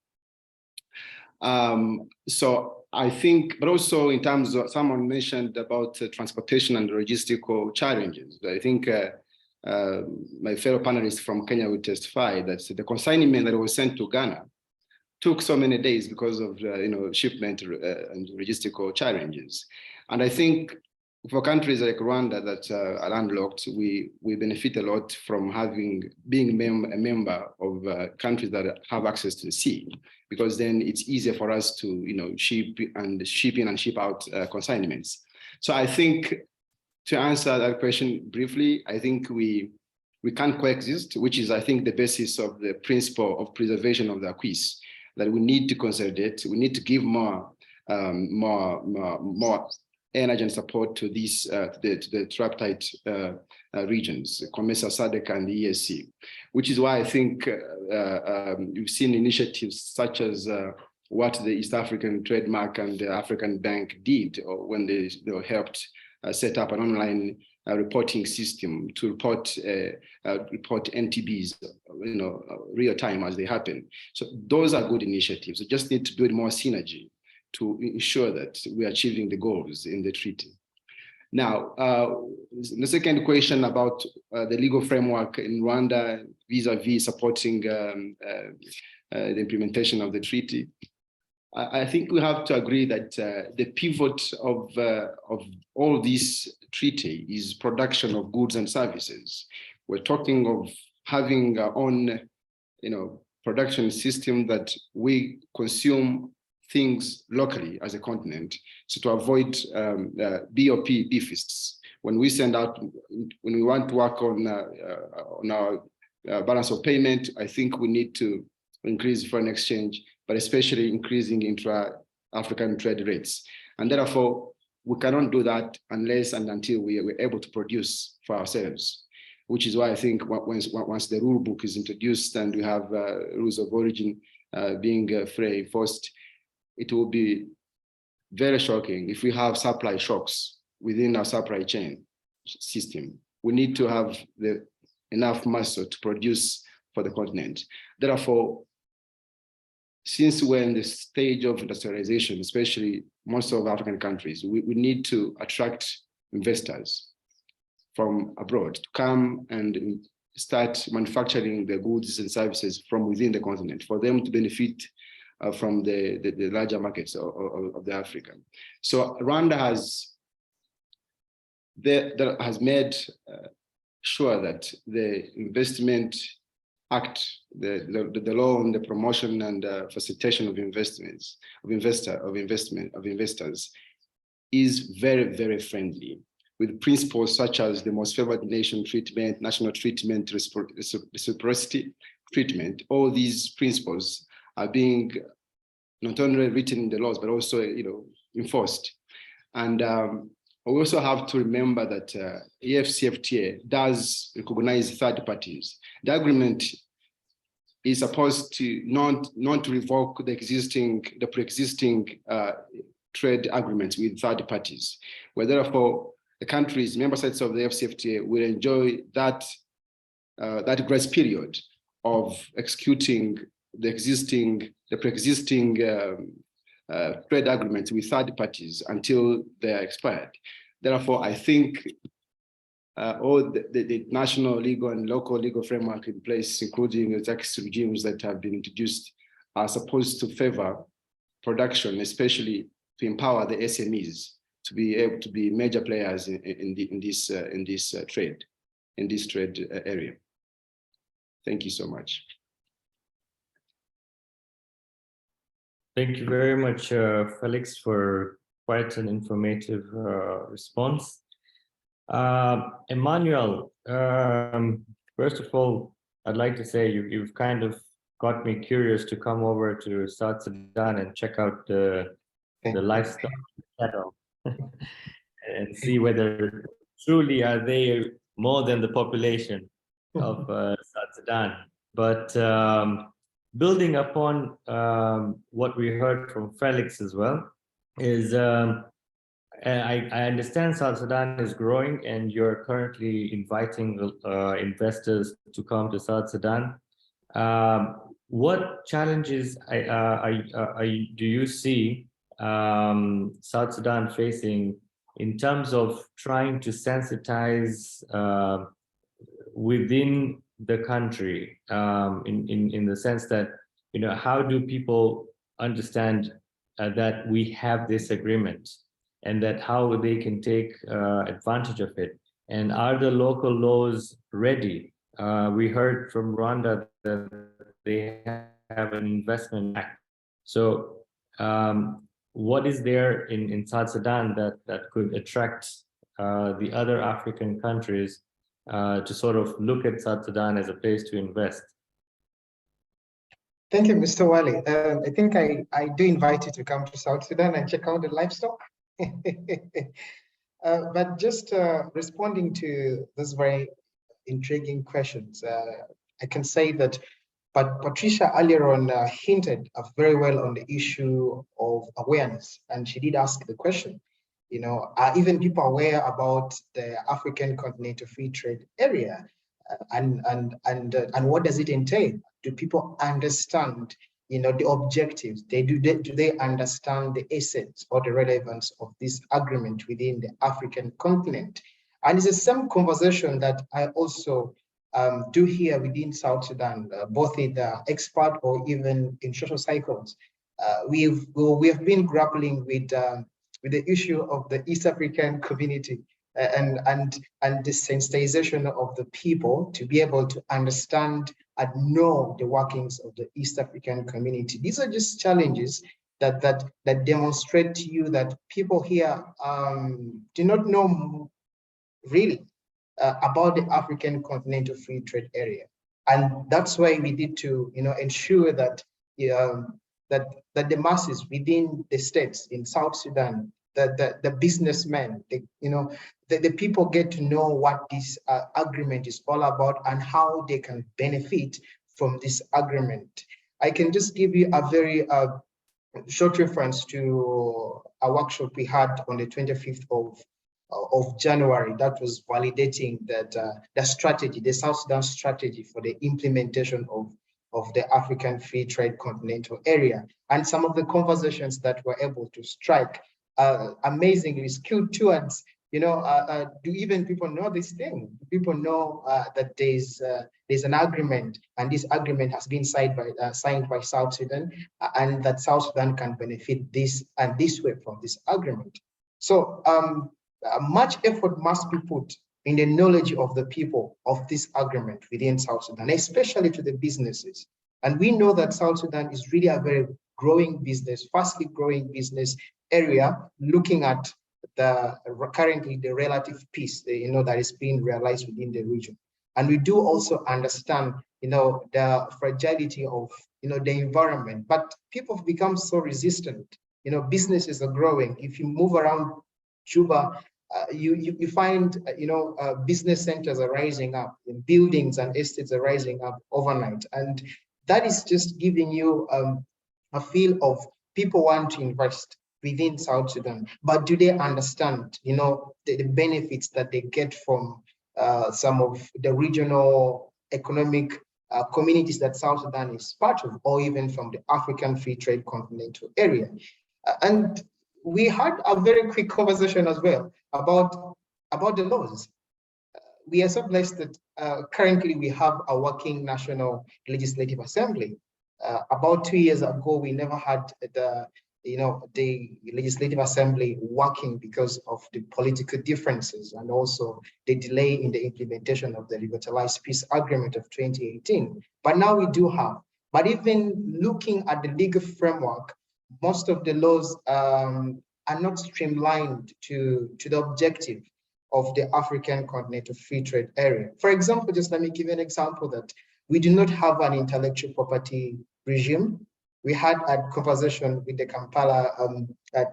So I think, but also in terms of, someone mentioned about transportation and logistical challenges. I think my fellow panelists from Kenya will testify that the consignment that was sent to Ghana took so many days because of shipment and logistical challenges. And I think for countries like Rwanda that are landlocked, we benefit a lot from being a member of countries that have access to the sea, because then it's easier for us to ship in and ship out consignments. So I think, to answer that question briefly, I think we can coexist, which is, I think, the basis of the principle of preservation of the acquis, that we need to consolidate, we need to give more energy and support to these the tripartite regions, COMESA, SADC, and the EAC, which is why I think you've seen initiatives such as what the East African Trademark and the African Bank did, or when they helped set up an online reporting system to report NTBs, real time as they happen. So those are good initiatives. We just need to build more synergy to ensure that we are achieving the goals in the treaty. Now, the second question about the legal framework in Rwanda vis-a-vis supporting the implementation of the treaty. I think we have to agree that the pivot of all this treaty is production of goods and services. We're talking of having our own, production system that we consume things locally as a continent, so to avoid BOP deficits. When we want to work on our balance of payment, I think we need to increase foreign exchange, but especially increasing intra-African trade rates. And therefore, we cannot do that unless and until we're able to produce for ourselves, which is why I think once the rule book is introduced and we have rules of origin being fully enforced, it will be very shocking if we have supply shocks within our supply chain system. We need to have enough muscle to produce for the continent. Therefore, since we're in the stage of industrialization, especially most of African countries, we need to attract investors from abroad to come and start manufacturing the goods and services from within the continent for them to benefit from the larger markets of the Africa. So Rwanda has made sure that the Investment Act, the law on the promotion and facilitation of investors, is very, very friendly, with principles such as the most favored nation treatment, national treatment, reciprocity treatment. All these principles are being not only written in the laws, but also enforced. And we also have to remember that ACFTA does recognize third parties. The agreement is supposed to not revoke the pre-existing trade agreements with third parties, where therefore the countries, member states of the ACFTA, will enjoy that grace period of executing the pre-existing trade agreements with third parties until they are expired. Therefore, I think all the national legal and local legal framework in place, including the tax regimes that have been introduced, are supposed to favor production, especially to empower the SMEs to be able to be major players in this trade area. Thank you so much. Thank you very much, Felix, for quite an informative response. Emmanuel, first of all, I'd like to say you've kind of got me curious to come over to South Sudan and check out the livestock channel and see whether truly are they more than the population of South Sudan. But building upon what we heard from Felix as well, is I understand South Sudan is growing and you're currently inviting investors to come to South Sudan. What challenges do you see South Sudan facing in terms of trying to sensitize within the country, in the sense that, how do people understand that we have this agreement and that how they can take advantage of it? And are the local laws ready? We heard from Rwanda that they have an investment act. So what is there in South Sudan that could attract the other African countries to sort of look at South Sudan as a place to invest? Thank you, Mr. Wale. I think I do invite you to come to South Sudan and check out the livestock. But just responding to this very intriguing questions, I can say that, but Patricia earlier on hinted very well on the issue of awareness, and she did ask the question, are even people aware about the African Continental Free Trade Area, and what does it entail? Do people understand, the objectives? Do they understand the essence or the relevance of this agreement within the African continent? And it's the same conversation that I also do here within South Sudan, both in the expert or even in social cycles. We have been grappling with the issue of the East African community and the sensitization of the people to be able to understand and know the workings of the East African community. These are just challenges that demonstrate to you that people here do not know really about the African Continental Free Trade Area. And that's why we need to ensure that that the masses within the states in South Sudan, the businessmen, the people get to know what this agreement is all about and how they can benefit from this agreement. I can just give you a very short reference to a workshop we had on the 25th of January that was validating that the strategy, the South Sudan strategy for the implementation of the African Free Trade Continental Area, and some of the conversations that we're able to strike amazingly skewed towards, do even people know this thing? Do people know that there's an agreement, and this agreement has been signed by South Sudan, and that South Sudan can benefit this and this way from this agreement? So much effort must be put in the knowledge of the people of this agreement within South Sudan, especially to the businesses. And we know that South Sudan is really a very growing business, fastly growing business area, looking at currently the relative peace, that is being realized within the region. And we do also understand, the fragility of, the environment, but people have become so resistant. Businesses are growing. If you move around Juba, you find, business centers are rising up, buildings and estates are rising up overnight. And that is just giving you a feel of people want to invest within South Sudan, but do they understand, the benefits that they get from some of the regional economic communities that South Sudan is part of, or even from the African Free Trade Continental area. And we had a very quick conversation as well about the laws. We are so blessed that currently we have a working National Legislative Assembly. About 2 years ago, we never had the Legislative Assembly working because of the political differences and also the delay in the implementation of the Revitalized Peace Agreement of 2018. But now we do have. But even looking at the legal framework, most of the laws are not streamlined to the objective of the African Continental Free Trade Area. For example, just let me give you an example that we do not have an intellectual property regime. We had a conversation with the Kampala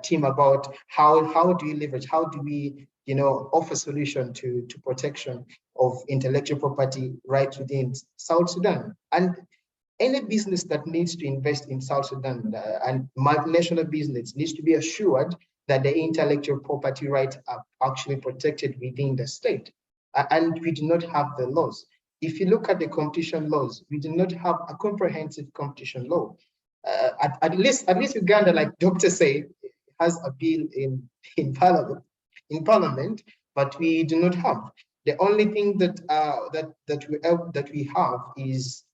team about how do we leverage, how do we offer solution to protection of intellectual property right within South Sudan. And any business that needs to invest in South Sudan and multinational business needs to be assured that the intellectual property rights are actually protected within the state. And we do not have the laws. If you look at the competition laws, we do not have a comprehensive competition law. At least Uganda, like Dr. said, has a bill in parliament, but we do not have. The only thing that we have is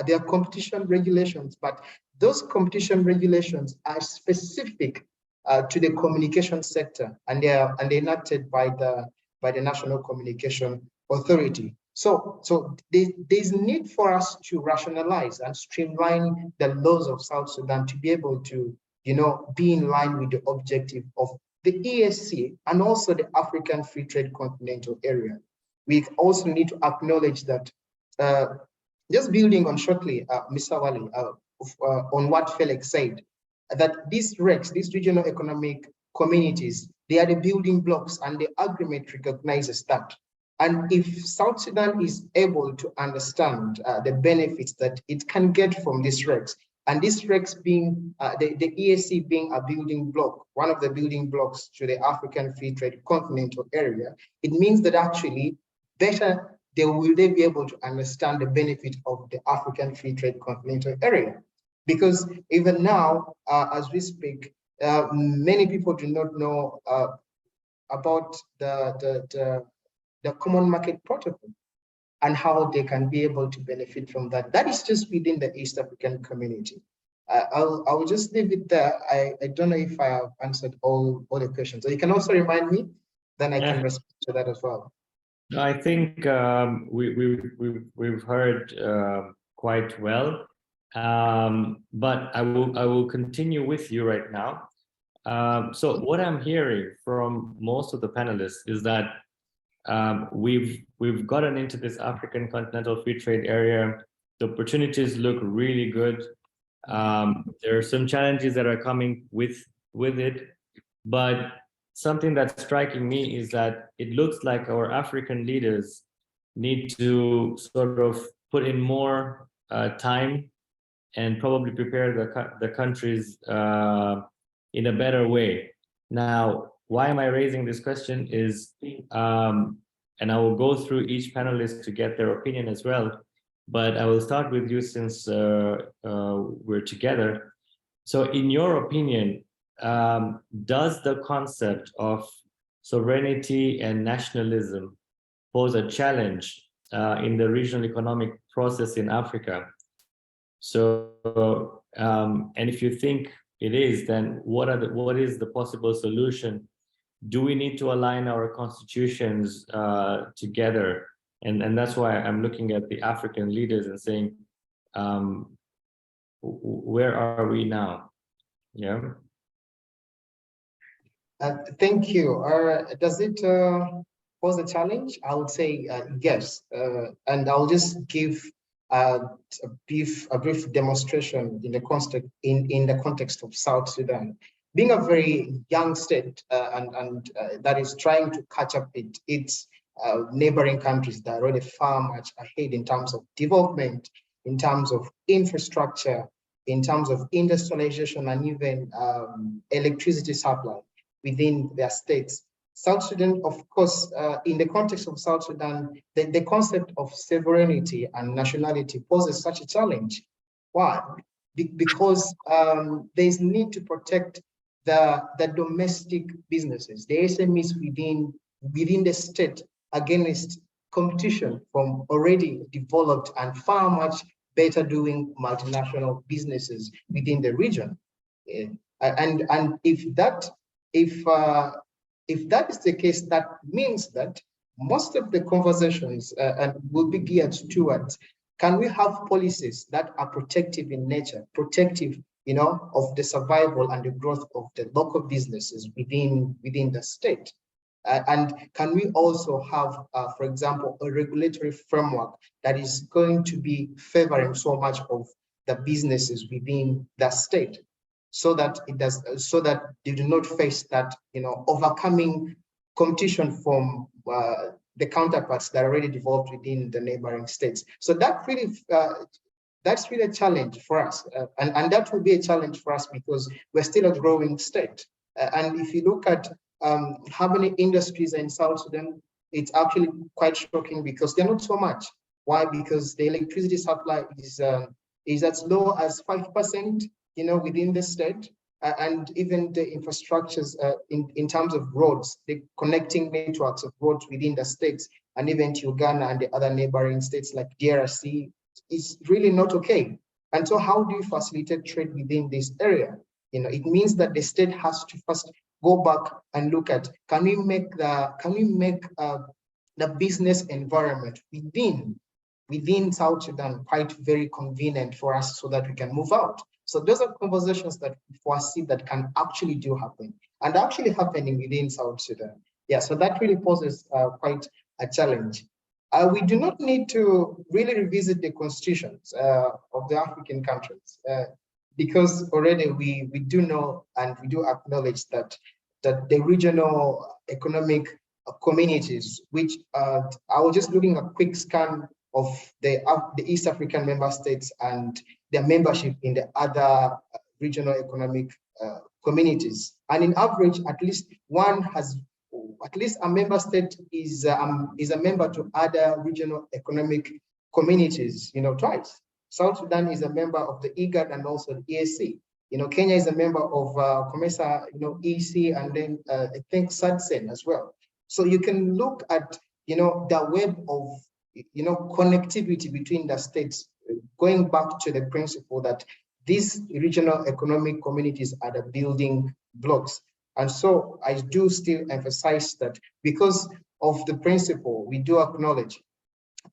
there are competition regulations, but those competition regulations are specific to the communication sector, and they're enacted by the National Communication Authority. So there's need for us to rationalize and streamline the laws of South Sudan to be able to, be in line with the objective of the EAC and also the African Free Trade Continental Area. We also need to acknowledge that, just building on shortly, Mr. Wali, on what Felix said, that these RECs, these regional economic communities, they are the building blocks, and the agreement recognizes that. And if South Sudan is able to understand the benefits that it can get from these RECs, and these RECs being the EAC being a building block, one of the building blocks to the African Free Trade Continental Area, it means that actually better they will be able to understand the benefit of the African Free Trade Continental Area. Because even now, as we speak, many people do not know about the Common Market Protocol and how they can be able to benefit from that. That is just within the East African community. I'll just leave it there. I don't know if I have answered all the questions. So you can also remind me, then I can respond to that as well. I think we've heard quite well, but I will continue with you right now. So what I'm hearing from most of the panelists is that we've gotten into this African Continental Free Trade Area. The opportunities look really good. There are some challenges that are coming with it, but something that's striking me is that it looks like our African leaders need to sort of put in more time and probably prepare the countries in a better way. Now, why am I raising this question is, and I will go through each panelist to get their opinion as well, but I will start with you since we're together. So in your opinion, does the concept of sovereignty and nationalism pose a challenge in the regional economic process in Africa? So, and if you think it is, then what is the possible solution? Do we need to align our constitutions together? And that's why I'm looking at the African leaders and saying, where are we now? Yeah. Thank you. Does it pose a challenge? I would say yes. And I'll just give a brief demonstration in the context of South Sudan. Being a very young state and that is trying to catch up with its neighboring countries that are already far much ahead in terms of development, in terms of infrastructure, in terms of industrialization, and even electricity supply within their states. South Sudan, of course, in the context of South Sudan, the concept of sovereignty and nationality poses such a challenge. Why? Because there's need to protect the domestic businesses, the SMEs within the state against competition from already developed and far much better doing multinational businesses within the region. And if that is the case, that means that most of the conversations will be geared towards, can we have policies that are protective in nature, protective, of the survival and the growth of the local businesses within the state? And can we also have, for example, a regulatory framework that is going to be favoring so much of the businesses within the state, so that they do not face that, overcoming competition from the counterparts that are already developed within the neighboring states. So that really, that's really a challenge for us, and that will be a challenge for us because we're still a growing state. And if you look at how many industries are in South Sudan, it's actually quite shocking because they're not so much. Why? Because the electricity supply is as low as 5%, within the state, and even the infrastructures in terms of roads, the connecting networks of roads within the states, and even to Uganda and the other neighboring states like DRC, is really not okay. And so, how do you facilitate trade within this area? It means that the state has to first go back and look at, can we make the business environment within South Sudan quite very convenient for us so that we can move out. So those are conversations that we foresee that can actually do happen and actually happening within South Sudan. Yeah, so that really poses quite a challenge. We do not need to really revisit the constitutions of the African countries because already we do know and we do acknowledge that the regional economic communities, which I was just looking at a quick scan of the East African member states and their membership in the other regional economic communities. And in average, at least a member state is a member to other regional economic communities, twice. South Sudan is a member of the IGAD and also the EAC. Kenya is a member of COMESA, EC, and then I think SADCEN as well. So you can look at, the web of, connectivity between the states, going back to the principle that these regional economic communities are the building blocks. And so I do still emphasize that because of the principle, we do acknowledge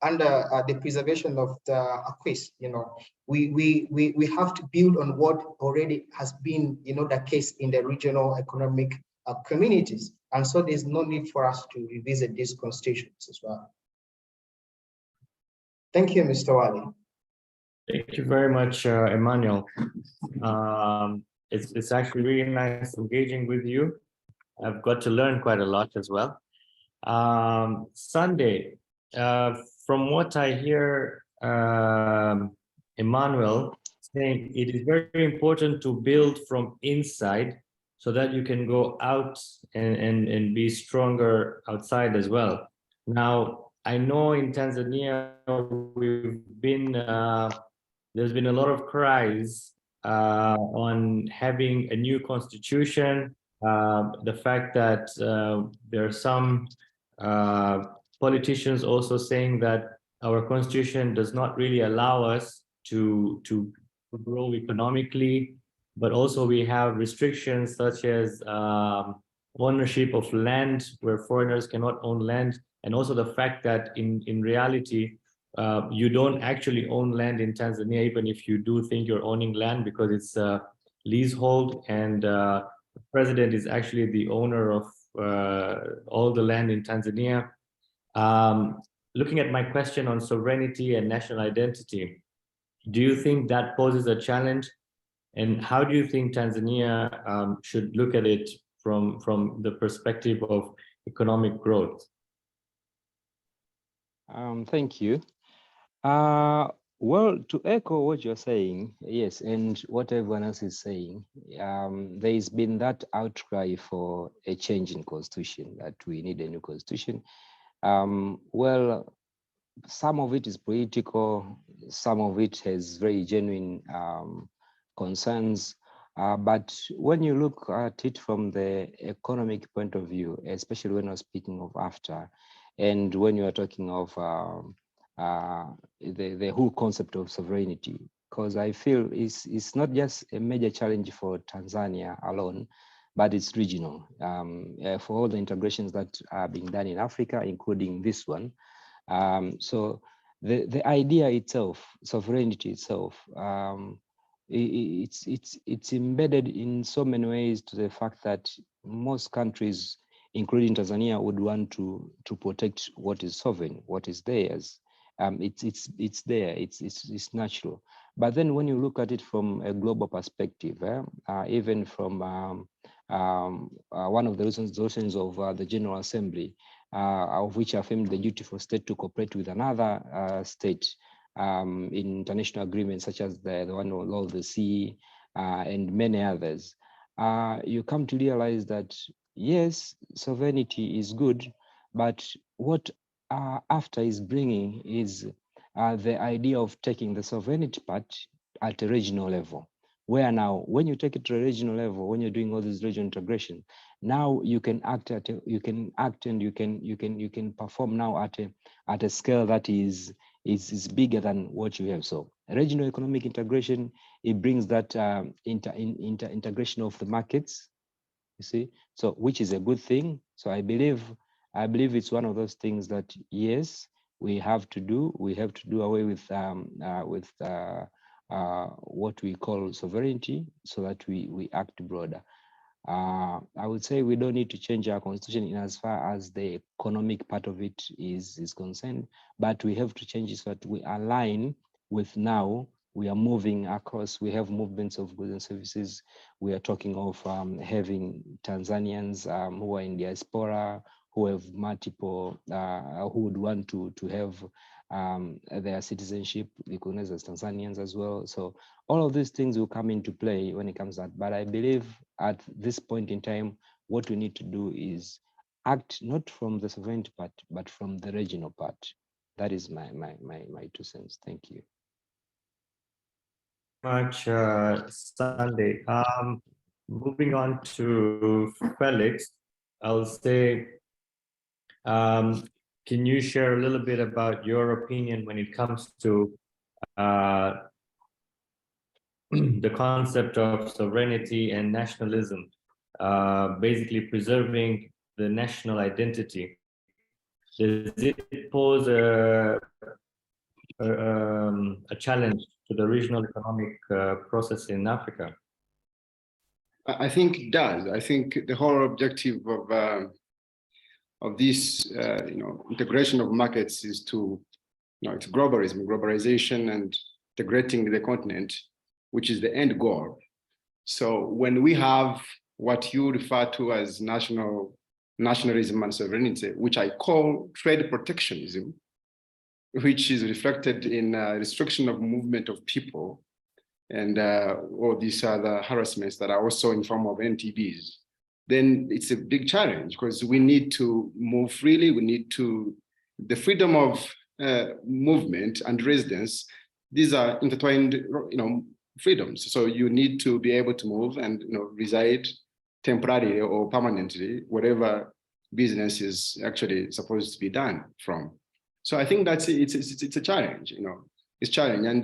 under the preservation of the acquis, we have to build on what already has been, the case in the regional economic communities. And so there's no need for us to revisit these constitutions as well. Thank you, Mr. Wali. Thank you very much, Emmanuel. It's actually really nice engaging with you. I've got to learn quite a lot as well. Sunday, from what I hear Emmanuel saying, it is very important to build from inside so that you can go out and be stronger outside as well. Now, I know in Tanzania, there's been a lot of cries on having a new constitution, the fact that there are some politicians also saying that our constitution does not really allow us to grow economically, but also we have restrictions such as ownership of land, where foreigners cannot own land, and also the fact that in reality, you don't actually own land in Tanzania, even if you do think you're owning land, because it's leasehold, and president is actually the owner of all the land in Tanzania. Looking at my question on sovereignty and national identity, do you think that poses a challenge? And how do you think Tanzania should look at it from the perspective of economic growth? Thank you. Well, to echo what you're saying, yes, and what everyone else is saying, there's been that outcry for a change in constitution, that we need a new constitution. Well, some of it is political, some of it has very genuine concerns. But when you look at it from the economic point of view, especially when we're speaking of ACFTA, and when you are talking of the whole concept of sovereignty, because I feel it's not just a major challenge for Tanzania alone, but it's regional. For all the integrations that are being done in Africa, including this one. So the idea itself, sovereignty itself, it's embedded in so many ways to the fact that most countries, including Tanzania, would want to protect what is sovereign, what is theirs. It's there, it's natural. But then when you look at it from a global perspective, even from one of the resolutions of the General Assembly, of which affirmed the duty for state to cooperate with another state in international agreements such as the one on Law of the Sea and many others, you come to realize that yes, sovereignty is good, but what ACFTA is bringing is the idea of taking the sovereignty part at a regional level, where now when you take it to a regional level, when you're doing all this regional integration, now you can act and you can perform now at a scale that is bigger than what you have. So regional economic integration, it brings that integration of the markets, you see, so which is a good thing. So I believe it's one of those things that yes, we have to do away with what we call sovereignty, so that we act broader. I would say we don't need to change our constitution in as far as the economic part of it is concerned, but we have to change it so that we align with now we are moving across, we have movements of goods and services. We are talking of having Tanzanians who are in diaspora, who have multiple, who would want to have their citizenship recognized as Tanzanians as well. So all of these things will come into play when it comes to that. But I believe at this point in time, what we need to do is act not from the sovereignty part, but from the regional part. That is my 2 cents. Thank you. Much, Sunday. Moving on to Felix, I'll say, can you share a little bit about your opinion when it comes to the concept of sovereignty and nationalism, basically preserving the national identity? Does it pose a challenge to the regional economic process in Africa? I think it does. I think the whole objective of this, integration of markets is to, it's globalization and integrating the continent, which is the end goal. So when we have what you refer to as nationalism and sovereignty, which I call trade protectionism, which is reflected in restriction of movement of people and all these other harassments that are also in form of NTBs, then it's a big challenge because we need to move freely. We need to, the freedom of movement and residence, these are intertwined, freedoms. So you need to be able to move and reside temporarily or permanently, whatever business is actually supposed to be done from. So I think that's it's a challenge, it's a challenge, and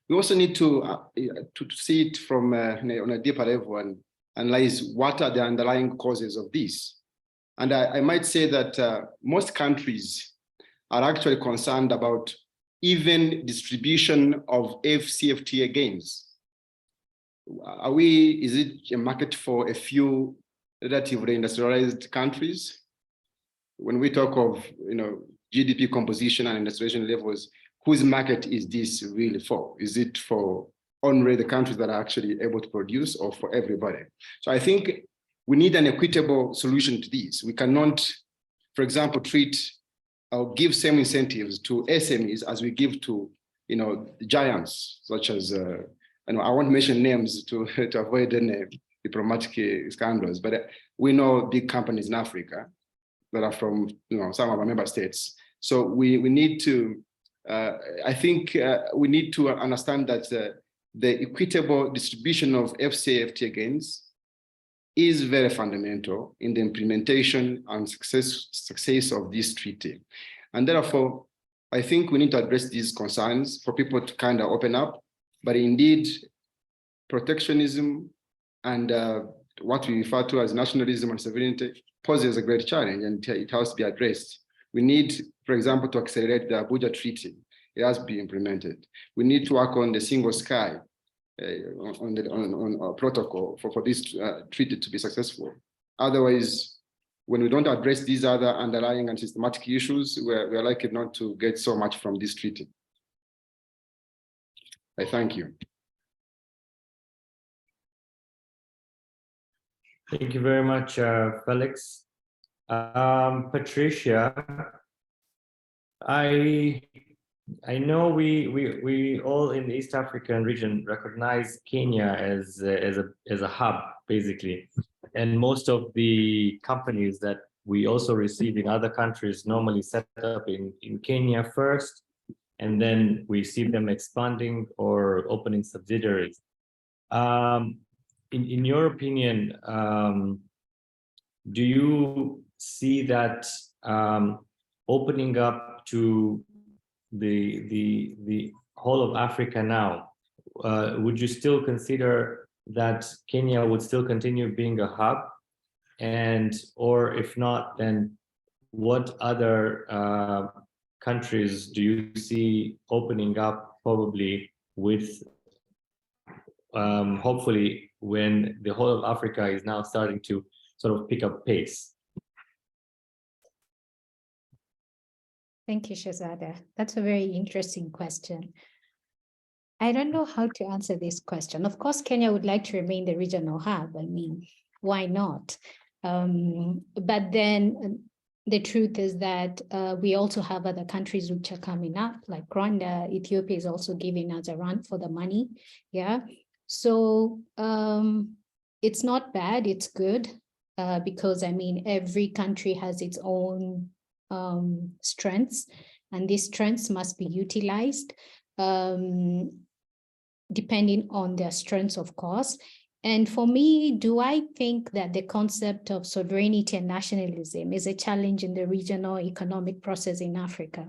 we also need to see it from on a deeper level and analyze what are the underlying causes of this. And I might say that most countries are actually concerned about even distribution of ACFTA gains. is it a market for a few relatively industrialized countries? When we talk of, GDP composition and industrialization levels, whose market is this really for? Is it for only the countries that are actually able to produce, or for everybody? So I think we need an equitable solution to this. We cannot, for example, treat or give same incentives to SMEs as we give to, giants, such as, I won't mention names to avoid any diplomatic scandals, but we know big companies in Africa that are from, some of our member states. So we need to, I think we need to understand that the equitable distribution of ACFTA gains is very fundamental in the implementation and success of this treaty. And therefore, I think we need to address these concerns for people to kind of open up, but indeed, protectionism and what we refer to as nationalism and sovereignty poses a great challenge, and it has to be addressed. We need, for example, to accelerate the Abuja Treaty. It has to be implemented. We need to work on the single sky, on a protocol for this treaty to be successful. Otherwise, when we don't address these other underlying and systematic issues, we're likely not to get so much from this treaty. I thank you. Thank you very much, Felix. Patricia, I know we all in the East African region recognize Kenya as a hub, basically, and most of the companies that we also receive in other countries normally set up in Kenya first, and then we see them expanding or opening subsidiaries. In your opinion, do you see that opening up to the whole of Africa now, would you still consider that Kenya would still continue being a hub? And, or if not, then what other countries do you see opening up probably with, hopefully, when the whole of Africa is now starting to sort of pick up pace? Thank you, Shazada. That's a very interesting question. I don't know how to answer this question. Of course, Kenya would like to remain the regional hub. I mean, why not? But then the truth is that we also have other countries which are coming up, like Rwanda. Ethiopia is also giving us a run for the money. Yeah. So it's not bad, it's good, because I mean, every country has its own strengths, and these strengths must be utilized depending on their strengths, of course. And for me, do I think that the concept of sovereignty and nationalism is a challenge in the regional economic process in Africa?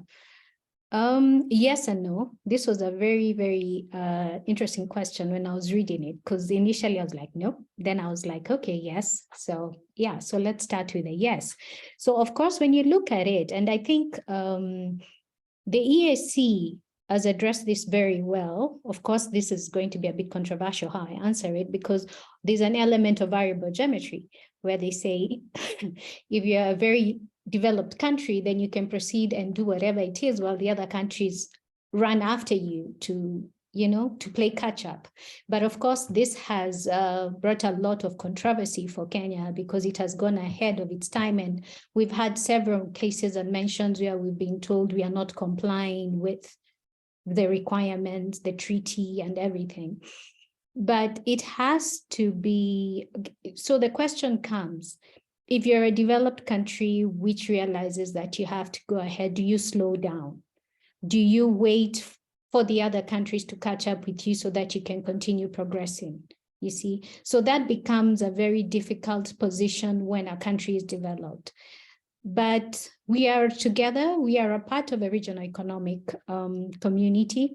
Yes and no. This was a very, very interesting question when I was reading it, because initially I was like, no. Then I was like, okay, yes. So yeah, so let's start with a yes. So of course, when you look at it, and I think the EAC has addressed this very well. Of course, this is going to be a bit controversial how I answer it, because there's an element of variable geometry where they say, if you're a very developed country, then you can proceed and do whatever it is while the other countries run after you to, to play catch up. But of course, this has brought a lot of controversy for Kenya because it has gone ahead of its time. And we've had several cases and mentions where we've been told we are not complying with the requirements, the treaty and everything. But it has to be, so the question comes, if you're a developed country which realizes that you have to go ahead, do you slow down? Do you wait for the other countries to catch up with you so that you can continue progressing? You see, so that becomes a very difficult position when a country is developed. But we are together, we are a part of a regional economic community.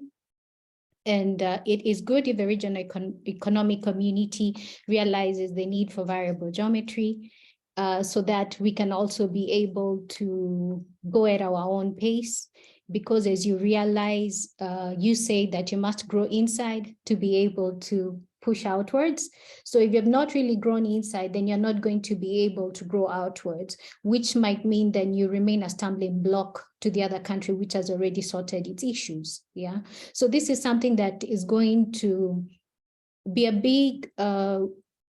And it is good if the regional economic community realizes the need for variable geometry, so that we can also be able to go at our own pace. Because as you realize, you say that you must grow inside to be able to push outwards. So if you've not really grown inside, then you're not going to be able to grow outwards, which might mean then you remain a stumbling block to the other country, which has already sorted its issues. Yeah. So this is something that is going to be a big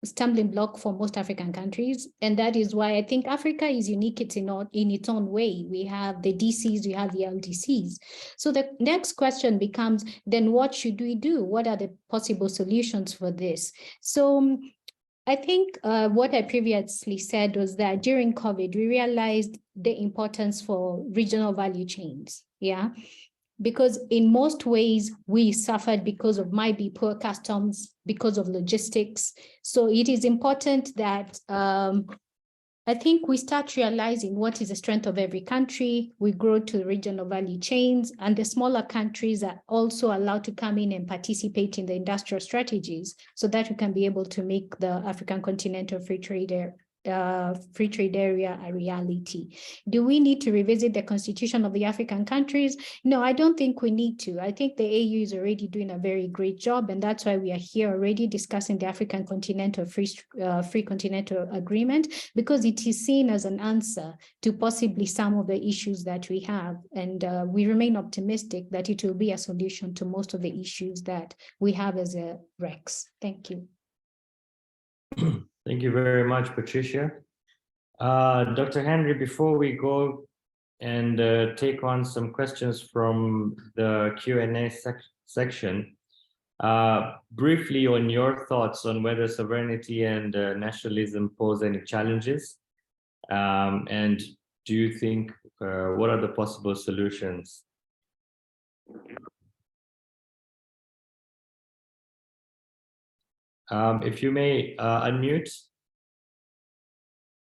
stumbling block for most African countries. And that is why I think Africa is unique. It's in its own way. We have the DCs, we have the LDCs. So the next question becomes, then what should we do? What are the possible solutions for this? So I think what I previously said was that during COVID, we realized the importance for regional value chains. Yeah. Because in most ways, we suffered because of maybe poor customs, because of logistics. So it is important that I think we start realizing what is the strength of every country. We grow to regional value chains, and the smaller countries are also allowed to come in and participate in the industrial strategies so that we can be able to make the African continental free trade area a reality. Do we need to revisit the constitution of the African countries? No, I don't think we need to. I think the AU is already doing a very great job, and that's why we are here already discussing the African continental free continental agreement, because it is seen as an answer to possibly some of the issues that we have, and we remain optimistic that it will be a solution to most of the issues that we have as a REX. Thank you. Thank you very much, Patricia. Dr. Henry, before we go and take on some questions from the Q&A section, briefly on your thoughts on whether sovereignty and nationalism pose any challenges, and do you think, what are the possible solutions? If you may unmute.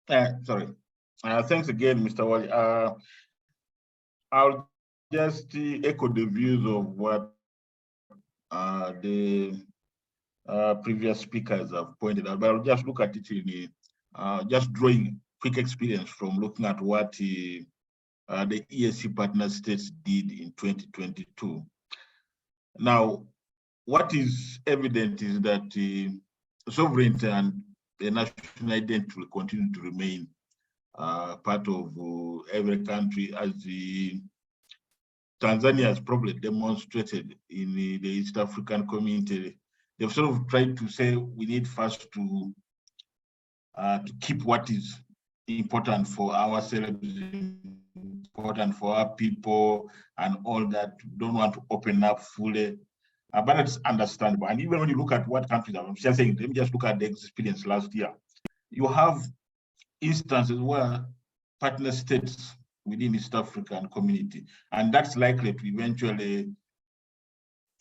Sorry. Thanks again, Mr. Wali. I'll just echo the views of what the previous speakers have pointed out, but I'll just look at it in just drawing quick experience from looking at what the EAC partner states did in 2022. Now, what is evident is that sovereignty and the national identity will continue to remain part of every country, as Tanzania has probably demonstrated in the East African community. They've sort of tried to say we need first to keep what is important for ourselves, important for our people, and all that. Don't want to open up fully. But it's understandable. And even when you look at what countries are, I'm just saying, let me just look at the experience last year. You have instances where partner states within East African community, and that's likely to eventually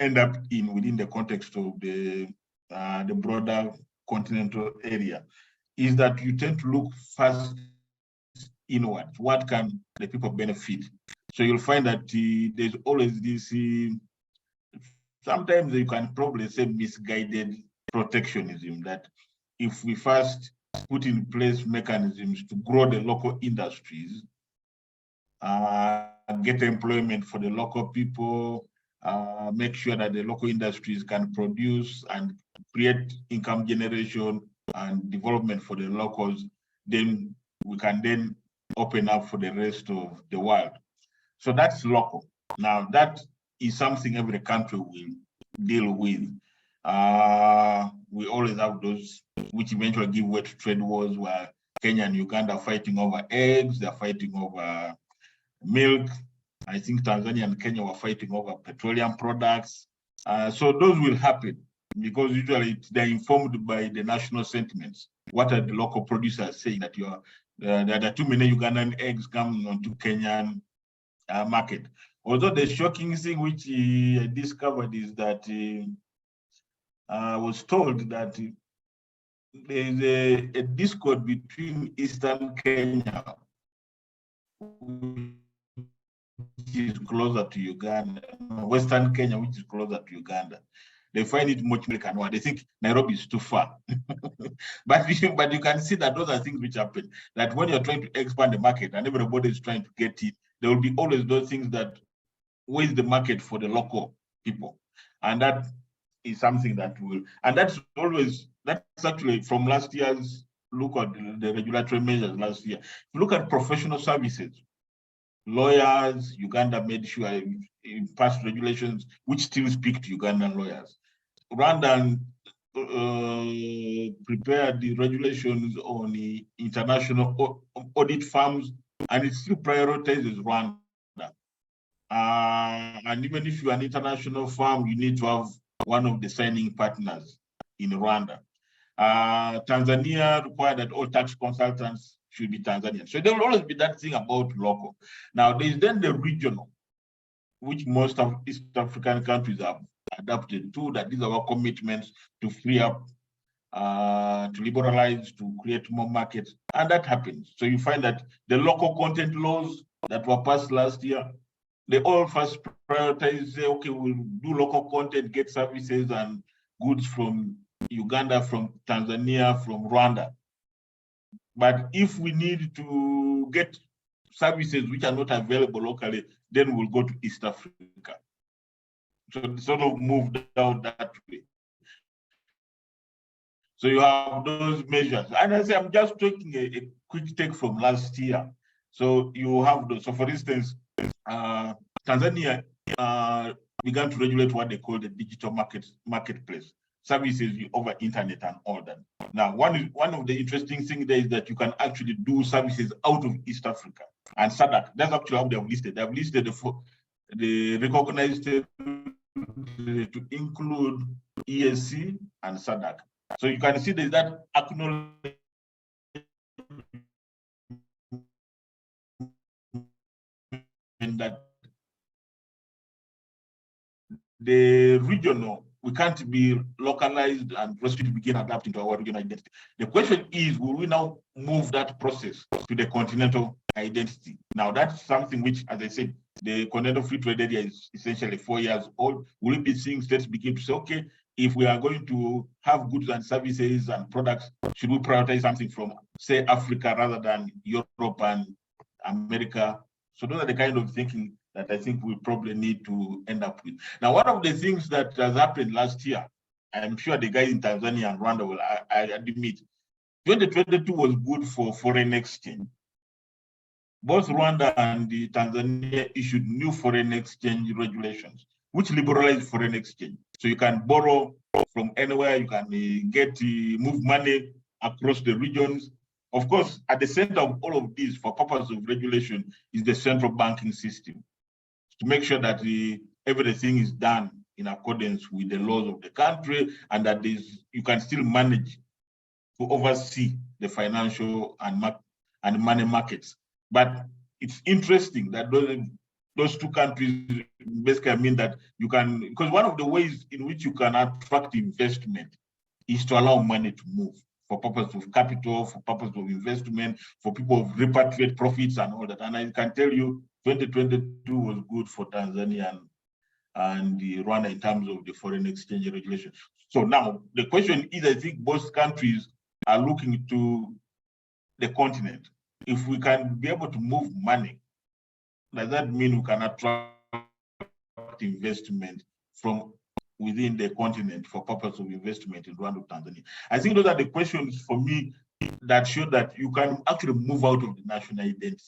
end up within the context of the broader continental area, is that you tend to look first inward. What can the people benefit? So you'll find that there's always this, sometimes you can probably say misguided protectionism, that if we first put in place mechanisms to grow the local industries, get employment for the local people, make sure that the local industries can produce and create income generation and development for the locals, then we can then open up for the rest of the world. So that's local. Now, that is something every country will deal with. We always have those which eventually give way to trade wars, where Kenya and Uganda are fighting over eggs, they're fighting over milk. I think Tanzania and Kenya were fighting over petroleum products. So those will happen because usually they're informed by the national sentiments. What are the local producers saying? That there are too many Ugandan eggs coming onto Kenyan market. Although the shocking thing which I discovered is that I was told that there's a discord between Eastern Kenya, which is closer to Uganda, Western Kenya, which is closer to Uganda. They find it much more Kanwa. They think Nairobi is too far. but you can see that those are things which happen. That when you're trying to expand the market and everybody is trying to get it, there will be always those things that where is the market for the local people, and that is something that will, and that's actually from last year's look at the regulatory measures last year. If you look at professional services, lawyers, Uganda made sure in past regulations which still speak to Ugandan lawyers. Rwanda prepared the regulations on the international audit firms, and it still prioritizes Rwanda. And even if you're an international firm, you need to have one of the signing partners in Rwanda. Tanzania required that all tax consultants should be Tanzanian. So there will always be that thing about local. Now, there's then the regional, which most of East African countries have adapted to, that these are our commitments to free up, to liberalize, to create more markets, and that happens. So you find that the local content laws that were passed last year, they all first prioritize, say, okay, we'll do local content, get services and goods from Uganda, from Tanzania, from Rwanda. But if we need to get services which are not available locally, then we'll go to East Africa. So it sort of moved out that way. So you have those measures. And I say, I'm just taking a quick take from last year. So you have those. So for instance, Tanzania began to regulate what they call the digital marketplace, services over internet and all that. Now, one of the interesting things there is that you can actually do services out of East Africa and SADC. That's actually how they have listed. They have listed the recognized to include EAC and SADC. So you can see there's that acknowledgement that the regional, we can't be localized and for us to begin adapting to our regional identity. The question is, will we now move that process to the continental identity? Now, that's something which, as I said, the continental free trade area is essentially 4 years old. Will we be seeing states begin to say, okay, if we are going to have goods and services and products, should we prioritize something from, say, Africa rather than Europe and America? So those are the kind of thinking that I think we probably need to end up with. Now, one of the things that has happened last year, I'm sure the guys in Tanzania and Rwanda will admit, 2022 was good for foreign exchange. Both Rwanda and Tanzania issued new foreign exchange regulations, which liberalized foreign exchange. So you can borrow from anywhere, you can move money across the regions. Of course, at the center of all of this, for purpose of regulation, is the central banking system, to make sure that everything is done in accordance with the laws of the country, and that you can still manage to oversee the financial and money markets. But it's interesting that those two countries basically mean that you can, because one of the ways in which you can attract investment is to allow money to move for purpose of capital, for purpose of investment, for people to repatriate profits and all that. And I can tell you, 2022 was good for Tanzania and Rwanda in terms of the foreign exchange regulation. So now the question is, I think both countries are looking to the continent. If we can be able to move money, does that mean we can attract investment from within the continent for purpose of investment in Rwanda or Tanzania? I think those are the questions for me that show that you can actually move out of the national identity.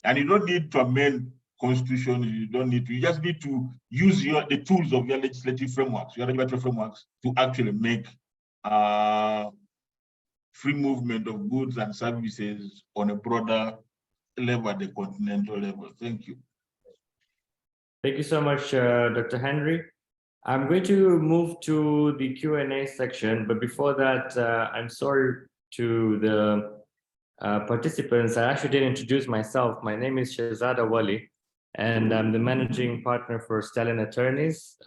And you don't need to amend constitution, you just need to use the tools of your legislative frameworks, your regulatory frameworks, to actually make free movement of goods and services on a broader level, at the continental level. Thank you. Thank you so much, Dr. Henry. I'm going to move to the Q&A section, but before that, I'm sorry to the participants. I actually didn't introduce myself. My name is Shehzada Wali, and I'm the managing partner for Stallion Attorneys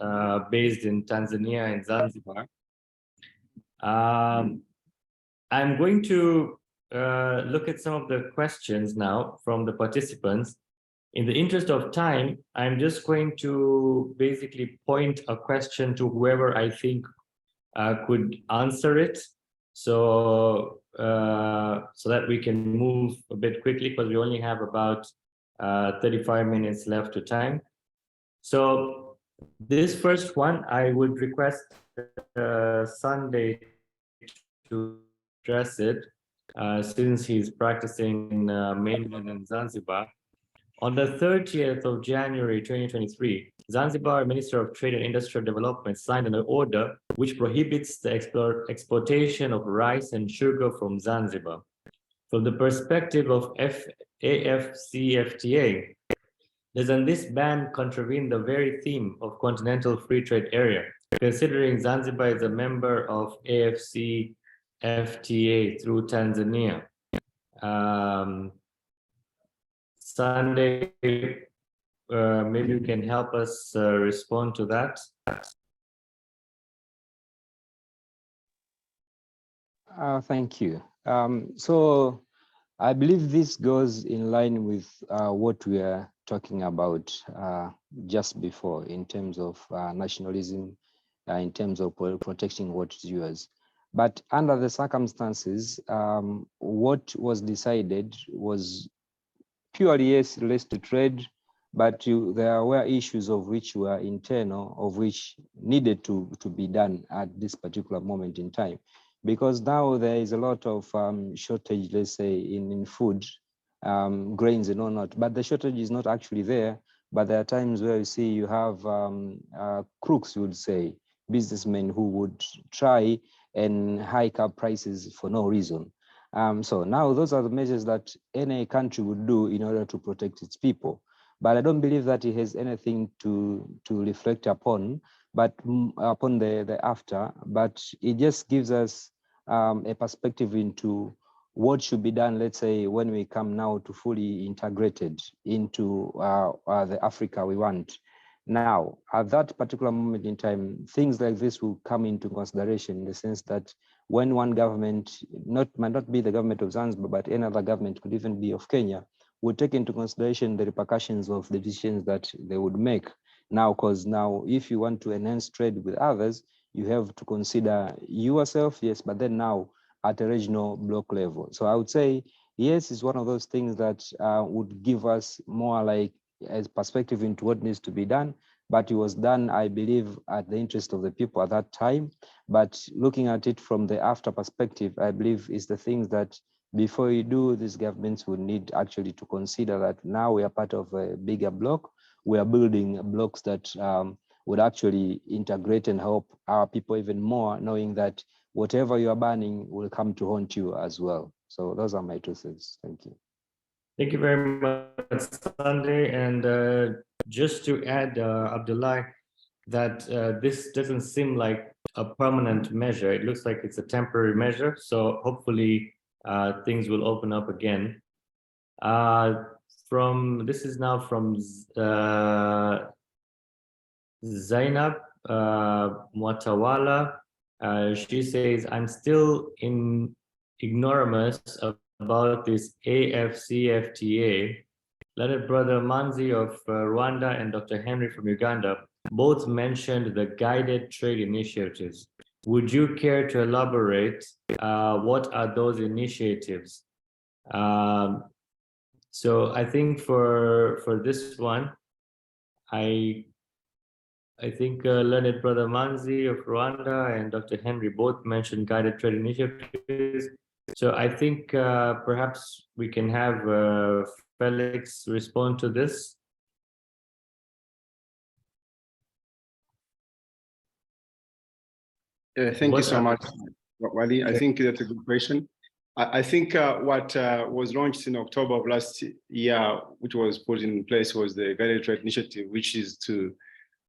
based in Tanzania and Zanzibar. I'm going to look at some of the questions now from the participants. In the interest of time, I'm just going to basically point a question to whoever I think could answer it. So that we can move a bit quickly, because we only have about 35 minutes left to time. So This first one, I would request Sunday to address it, since he's practicing in mainland and Zanzibar. On the 30th of January 2023, Zanzibar Minister of Trade and Industrial Development signed an order which prohibits the exportation of rice and sugar from Zanzibar. From the perspective of ACFTA, doesn't this ban contravene the very theme of Continental Free Trade Area, considering Zanzibar is a member of ACFTA through Tanzania? Sunday, maybe you can help us respond to that. Thank you. So I believe this goes in line with what we are talking about just before in terms of nationalism, in terms of protecting what is yours. But under the circumstances, what was decided was purely, yes, relates to trade, but there were issues of which were internal, of which needed to be done at this particular moment in time. Because now there is a lot of shortage, let's say, in food, grains and all that, but the shortage is not actually there. But there are times where you see you have crooks, you would say, businessmen who would try and hike up prices for no reason. So now those are the measures that any country would do in order to protect its people. But I don't believe that it has anything to reflect upon, but upon the after, but it just gives us a perspective into what should be done, let's say, when we come now to fully integrated into the Africa we want. Now, at that particular moment in time, things like this will come into consideration in the sense that when one government, might not be the government of Zanzibar, but any other government, could even be of Kenya, would take into consideration the repercussions of the decisions that they would make. Now, because now if you want to enhance trade with others, you have to consider yourself, yes, but then now at a regional block level. So I would say, yes, it's one of those things that would give us more like as perspective into what needs to be done, but it was done, I believe, at the interest of the people at that time. But looking at it from the after perspective, I believe is the things that before you do, these governments would need actually to consider that now we are part of a bigger block. We are building blocks that would actually integrate and help our people even more, knowing that whatever you are banning will come to haunt you as well. So those are my 2 cents. Thank you. Thank you very much, Sunday. And just to add, Abdullah, that this doesn't seem like a permanent measure. It looks like it's a temporary measure. So hopefully things will open up again. This is now from Zainab Mwatawala. She says, I'm still in ignoramus about this ACFTA. Leonard Brother Manzi of Rwanda and Dr. Henry from Uganda both mentioned the guided trade initiatives. Would you care to elaborate what are those initiatives? So I think for this one, I think Leonard Brother Manzi of Rwanda and Dr. Henry both mentioned guided trade initiatives. So I think perhaps we can have Felix respond to this. Thank you so much, Wali. I think that's a good question. I think what was launched in October of last year, which was put in place, was the guided trade initiative, which is a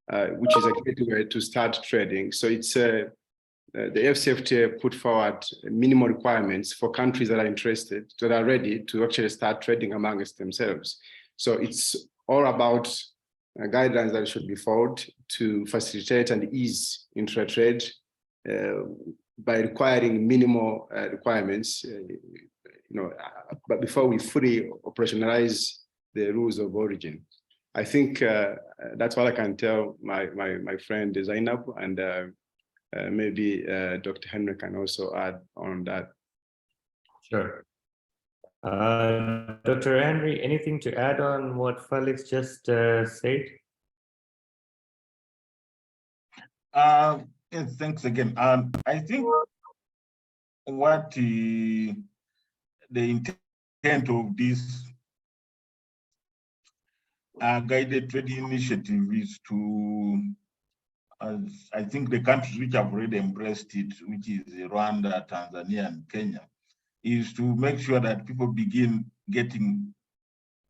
great way to start trading. So it's the ACFTA put forward minimal requirements for countries that are interested, that are ready to actually start trading amongst themselves. So it's all about guidelines that should be followed to facilitate and ease intra-trade by requiring minimal requirements, but before we fully operationalize the rules of origin. I think that's all I can tell my friend Zainab, and maybe Dr. Henry can also add on that. Sure. Dr. Henry, anything to add on what Felix just said? Yes, thanks again. I think what the intent of this guided trade initiative is to, I think the countries which have already embraced it, which is Rwanda, Tanzania, and Kenya, is to make sure that people begin getting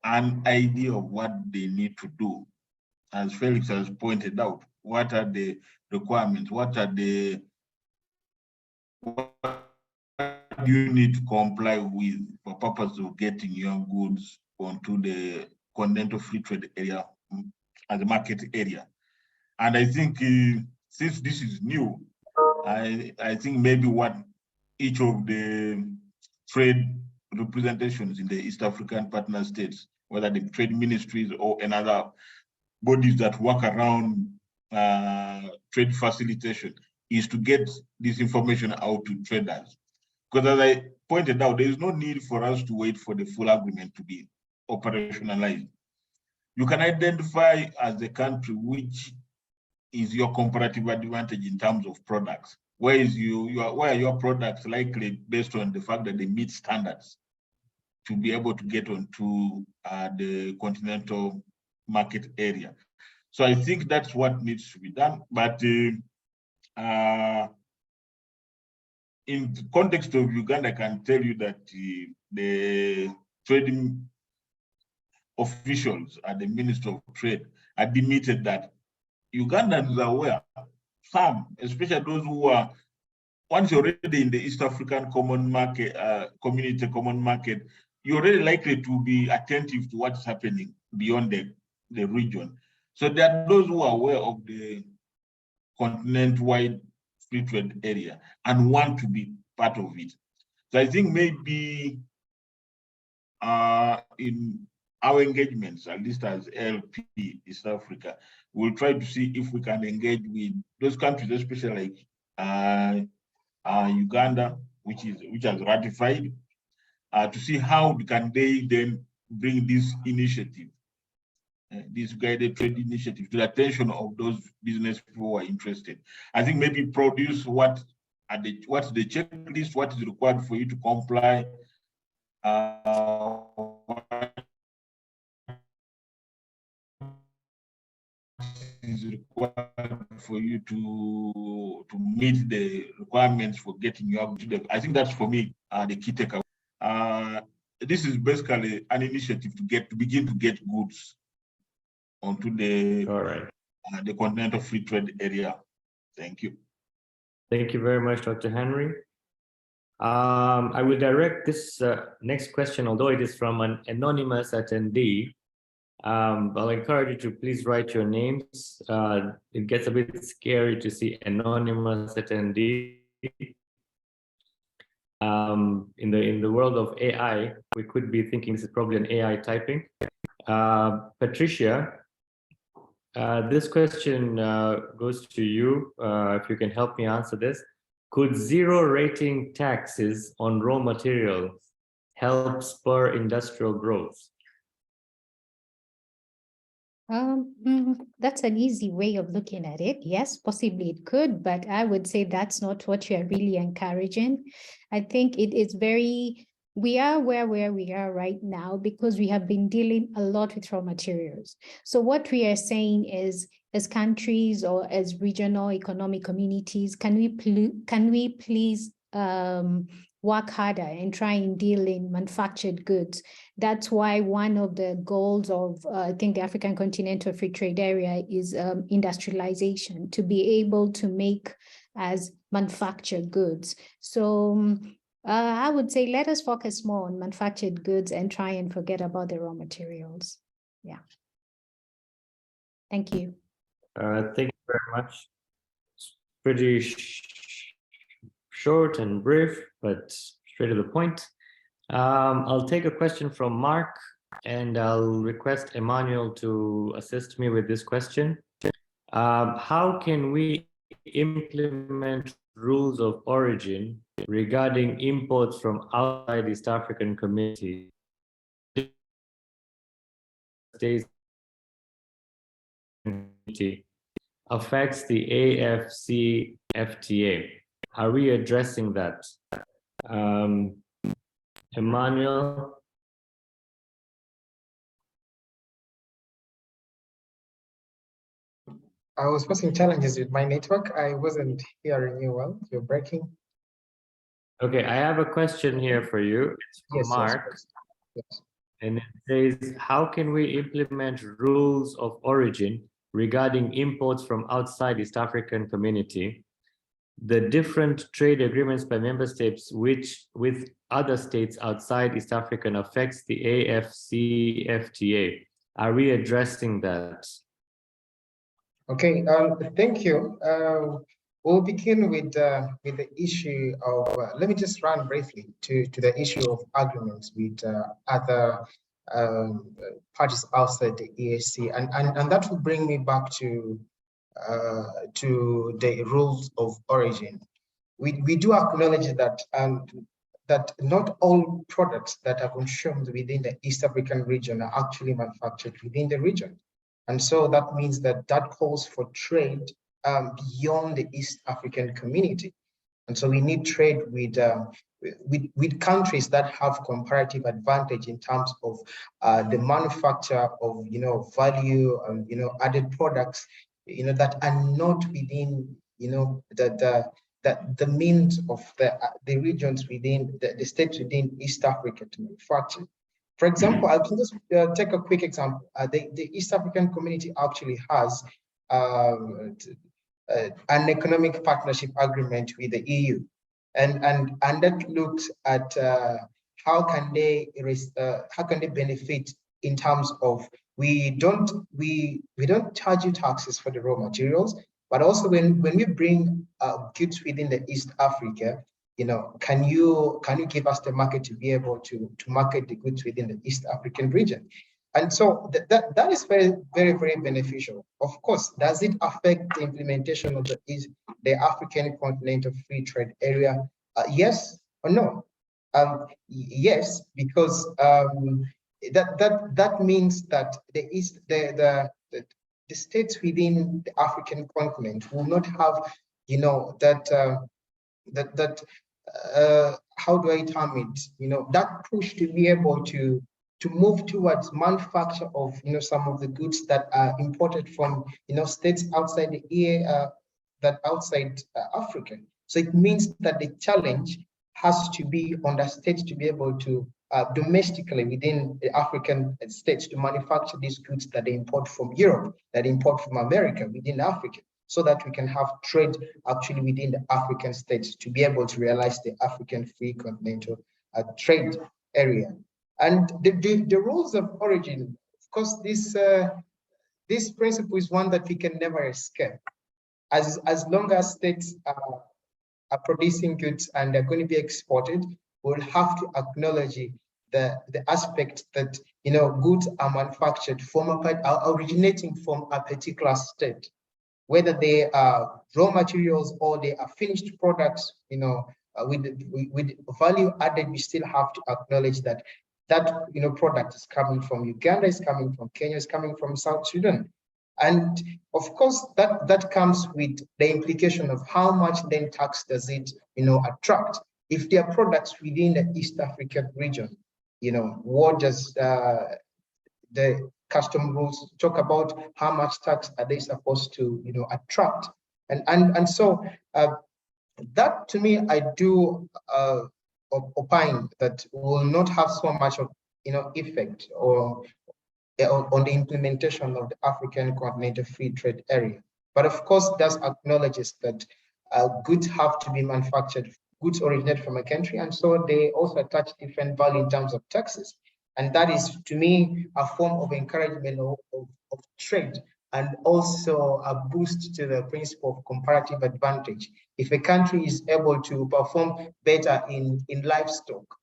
an idea of what they need to do. As Felix has pointed out, what are the requirements? What do you need to comply with for purpose of getting your goods onto the continental free trade area as a market area? And I think since this is new, I think maybe what each of the trade representations in the East African partner states, whether the trade ministries or another bodies that work around trade facilitation, is to get this information out to traders. Because as I pointed out, there is no need for us to wait for the full agreement to be operationalized. You can identify as a country which is your comparative advantage in terms of products. Where are your products likely based on the fact that they meet standards to be able to get onto the continental market area? So I think that's what needs to be done. But in the context of Uganda, I can tell you that the trading officials at the Ministry of Trade admitted that Ugandans are aware, some, especially those who are once you're already in the East African common market, community common market, you're already likely to be attentive to what's happening beyond the region. So there are those who are aware of the continent-wide free trade area and want to be part of it. So I think maybe in our engagements, at least as LP East Africa, we'll try to see if we can engage with those countries, especially like Uganda, which has ratified, to see how can they then bring this initiative, this guided trade initiative, to the attention of those business people who are interested. I think maybe produce what's the checklist, what is required for you to comply, what is required for you to meet the requirements for getting your goods. I think that's for me the key takeaway. This is basically an initiative to begin to get goods onto the continental free trade area. Thank you. Thank you very much, Dr. Henry. I will direct this next question, although it is from an anonymous attendee. I'll encourage you to please write your names. It gets a bit scary to see anonymous attendee. In the world of AI, we could be thinking this is probably an AI typing. Patricia, this question goes to you, if you can help me answer this. Could zero rating taxes on raw materials help spur industrial growth? That's an easy way of looking at it. Yes, possibly it could, but I would say that's not what we are really encouraging. I think it is we are where we are right now because we have been dealing a lot with raw materials. So what we are saying is, as countries or as regional economic communities, can we please work harder and try and deal in manufactured goods? That's why one of the goals of, I think, the African Continental Free Trade Area is industrialization, to be able to make as manufactured goods. So I would say let us focus more on manufactured goods and try and forget about the raw materials. Yeah. Thank you. Thank you very much. It's pretty short and brief, but straight to the point. I'll take a question from Mark, and I'll request Emmanuel to assist me with this question. How can we implement rules of origin regarding imports from outside East African community? affects the ACFTA? Are we addressing that? Emmanuel? I was facing challenges with my network. I wasn't hearing you well. You're breaking. Okay, I have a question here for you. It's from Yes, Mark. yes. And it says, how can we implement rules of origin regarding imports from outside East African community? The different trade agreements by member states which with other states outside East African affects the ACFTA. Are we addressing that? Okay, thank you. We'll begin with the issue of, let me just run briefly to the issue of agreements with other parties outside the EAC, and that will bring me back to the rules of origin. We do acknowledge that that not all products that are consumed within the East African region are actually manufactured within the region. And so that means that calls for trade beyond the East African community. And so we need trade with countries that have comparative advantage in terms of the manufacture of value and added products that are not within the means of the regions within the states within East Africa to manufacture. For example, I can just take a quick example. The East African community actually has an economic partnership agreement with the EU, and that looks at how can they benefit in terms of we don't charge you taxes for the raw materials, but also when we bring goods within the East Africa, can you give us the market to be able to market the goods within the East African region? And so that is very, very, very beneficial. Of course, does it affect the implementation of the African Continental Free Trade Area? Yes or no? Yes, because that means that the states within the African continent will not have, how do I term it? That push to be able to move towards manufacture of some of the goods that are imported from states outside the EA, that outside Africa. So it means that the challenge has to be on the states to be able to domestically within the African states to manufacture these goods that they import from Europe, that they import from America within Africa, so that we can have trade actually within the African states to be able to realize the African free continental trade area. And the rules of origin, of course, this principle is one that we can never escape. As long as states are producing goods and they're going to be exported, we'll have to acknowledge the aspect that goods are manufactured are originating from a particular state, whether they are raw materials or they are finished products. With value added, we still have to acknowledge that product is coming from Uganda, is coming from Kenya, is coming from South Sudan. And of course, that comes with the implication of how much then tax does it attract. If there are products within the East African region, what does the custom rules talk about? How much tax are they supposed to attract? And so that, to me, I do opine that will not have so much of effect or on the implementation of the African Continental Free Trade Area. But of course, that acknowledges that goods have to be manufactured, goods originate from a country, and so they also attach different value in terms of taxes. And that is, to me, a form of encouragement of trade, and also a boost to the principle of comparative advantage. If a country is able to perform better in livestock,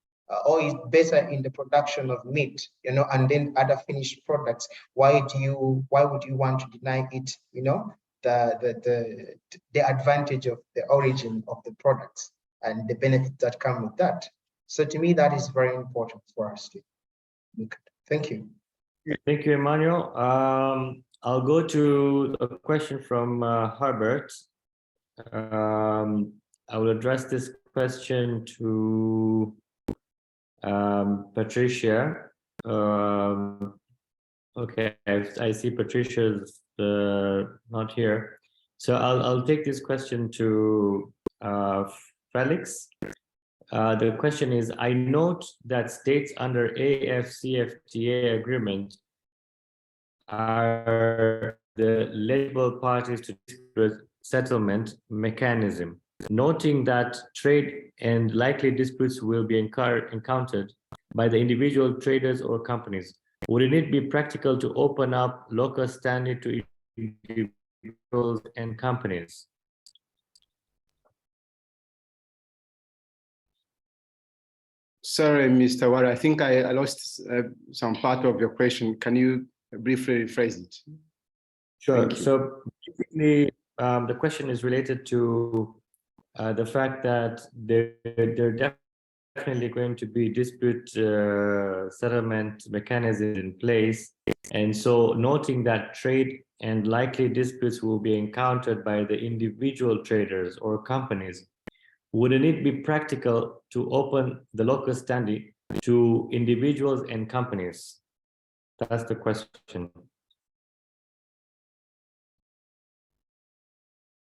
or is better in the production of meat, and then other finished products, why would you want to deny it, the advantage of the origin of the products and the benefits that come with that? So to me, that is very important for us to look at. Thank you. Thank you, Emmanuel. I'll go to a question from Herbert. I will address this question to Patricia. Okay, I see Patricia's not here. So I'll take this question to Felix. The question is, I note that states under ACFTA agreement are the eligible parties to dispute settlement mechanism, noting that trade and likely disputes will be encountered by the individual traders or companies. Wouldn't it be practical to open up local standing to individuals and companies? Sorry, Mr. Wara, I think I lost some part of your question. Can you briefly rephrase it? Sure. So basically, the question is related to the fact that there definitely going to be dispute settlement mechanism in place. And so noting that trade and likely disputes will be encountered by the individual traders or companies, wouldn't it be practical to open the local standing to individuals and companies? That's the question.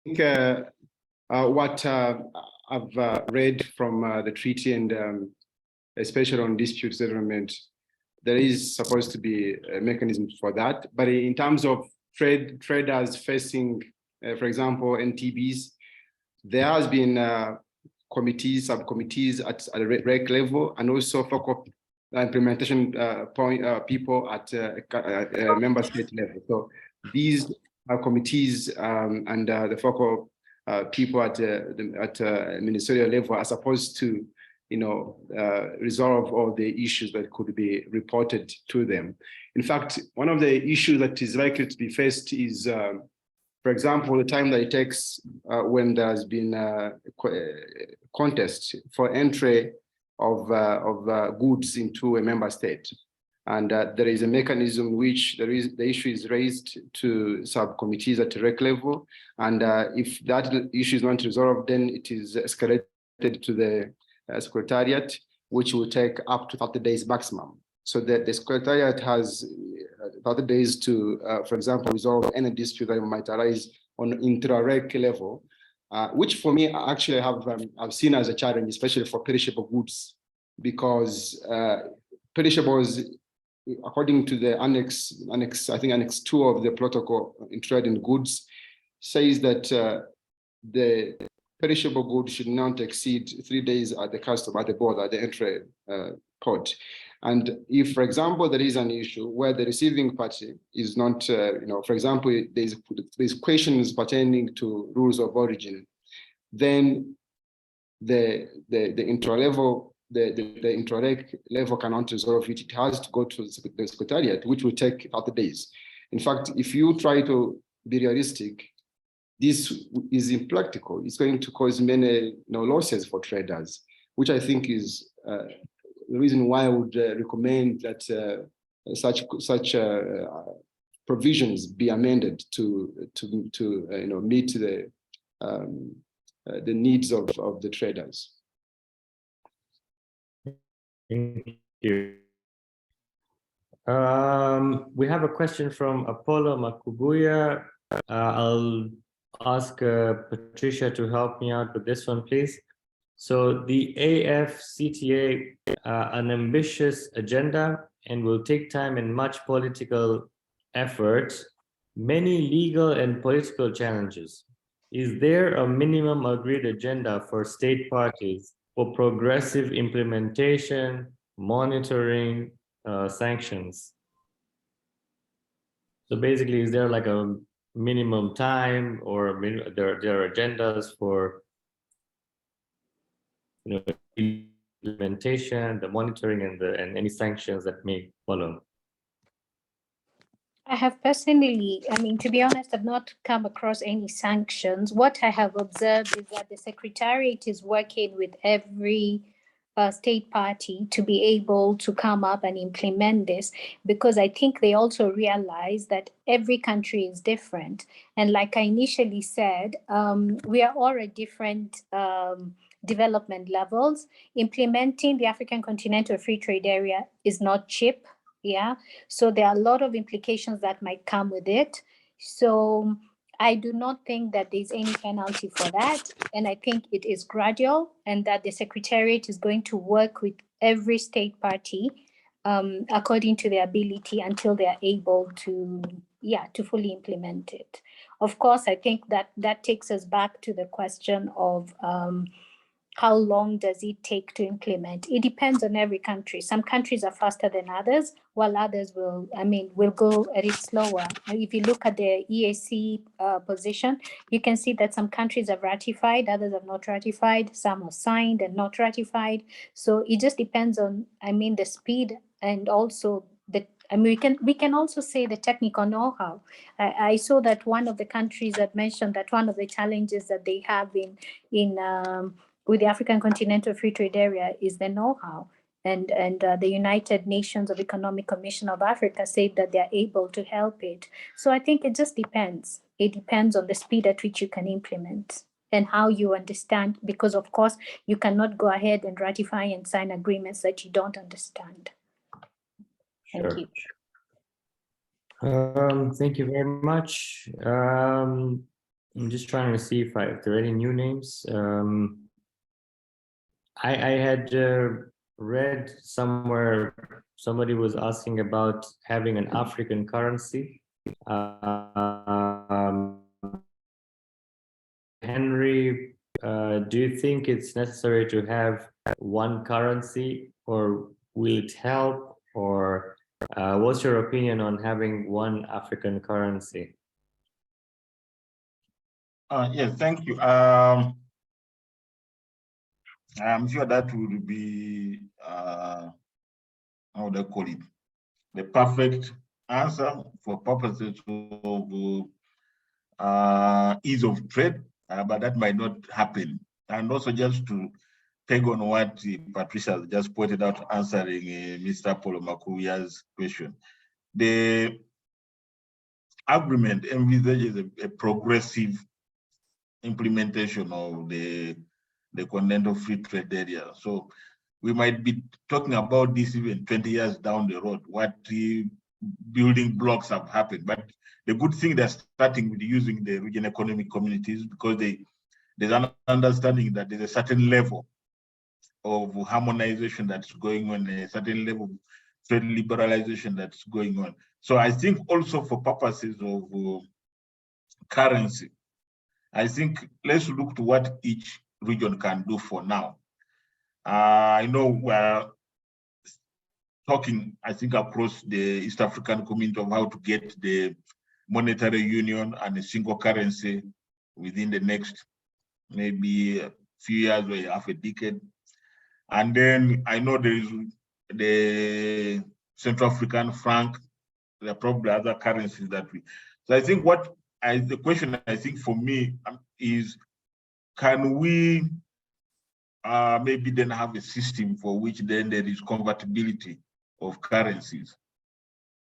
I think what I've read from the treaty and especially on dispute settlement, there is supposed to be a mechanism for that. But in terms of traders facing, for example, NTBs, there has been committees, subcommittees at a REC level, and also focal implementation people at a member state level. So these are committees and the focal people at ministerial level are supposed to, resolve all the issues that could be reported to them. In fact, one of the issues that is likely to be faced is, for example, the time that it takes when there has been a contest for entry of goods into a member state. And there is a mechanism which the issue is raised to subcommittees at the REC level. And if that issue is not resolved, then it is escalated to the Secretariat, which will take up to 30 days maximum. So the Secretariat has 30 days to, for example, resolve any dispute that might arise on intra-REC level, which for me actually I've seen as a challenge, especially for perishable goods, because perishables, according to the annex, I think Annex 2 of the Protocol in Trade in Goods, says that the perishable goods should not exceed 3 days at the custom, at the border, at the entry port. And if, for example, there is an issue where the receiving party is not, for example, there's questions pertaining to rules of origin, then the intra-level, the intra-REC level cannot resolve it. It has to go to the Secretariat, which will take 30 days. In fact, if you try to be realistic, this is impractical. It's going to cause many losses for traders, which I think is the reason why I would recommend that such provisions be amended to meet the needs of the traders. Thank you. We have a question from Apollo Makubuya. I'll ask Patricia to help me out with this one, please. So the ACFTA, an ambitious agenda and will take time and much political effort, many legal and political challenges. Is there a minimum agreed agenda for state parties for progressive implementation, monitoring, sanctions? So basically, is there like a minimum time, or there are agendas for implementation, the monitoring, and any sanctions that may follow? I have personally, to be honest, I've not come across any sanctions. What I have observed is that the Secretariat is working with every state party to be able to come up and implement this, because I think they also realize that every country is different. And like I initially said, we are all at different development levels. Implementing the African Continental Free Trade Area is not cheap. Yeah. So there are a lot of implications that might come with it. So I do not think that there's any penalty for that. And I think it is gradual, and that the Secretariat is going to work with every state party according to their ability until they are able to, to fully implement it. Of course, I think that takes us back to the question of how long does it take to implement? It depends on every country. Some countries are faster than others, while others will go a bit slower. If you look at the EAC position, you can see that some countries have ratified, others have not ratified, some have signed and not ratified. So it just depends on, the speed, and also we can also say the technical know-how. I saw that one of the countries had mentioned that one of the challenges that they have with the African Continental Free Trade Area is the know-how. And the United Nations of Economic Commission of Africa said that they're able to help it. So I think it just depends. It depends on the speed at which you can implement and how you understand, because of course you cannot go ahead and ratify and sign agreements that you don't understand. Thank you. Thank you very much. I'm just trying to see if there are any new names. I had read somewhere somebody was asking about having an African currency. Henry, do you think it's necessary to have one currency, or will it help? Or what's your opinion on having one African currency? Yes, thank you. I'm sure that would be, how would I call it, the perfect answer for purposes of ease of trade, but that might not happen. And also, just to peg on what Patricia just pointed out, answering Mr. Polomakuya's question, the agreement envisages a progressive implementation of the Continental Free Trade Area. So we might be talking about this even 20 years down the road, what the building blocks have happened. But the good thing, they're starting with using the regional economic communities, because there's an understanding that there's a certain level of harmonization that's going on, a certain level of trade liberalization that's going on. So I think also for purposes of currency, I think let's look to what each region can do for now. I know we're talking, I think, across the East African community of how to get the monetary union and a single currency within the next maybe a few years or half a decade. And then I know there is the Central African franc. There are probably other currencies that we. So I think the question I think for me is, can we maybe then have a system for which then there is convertibility of currencies,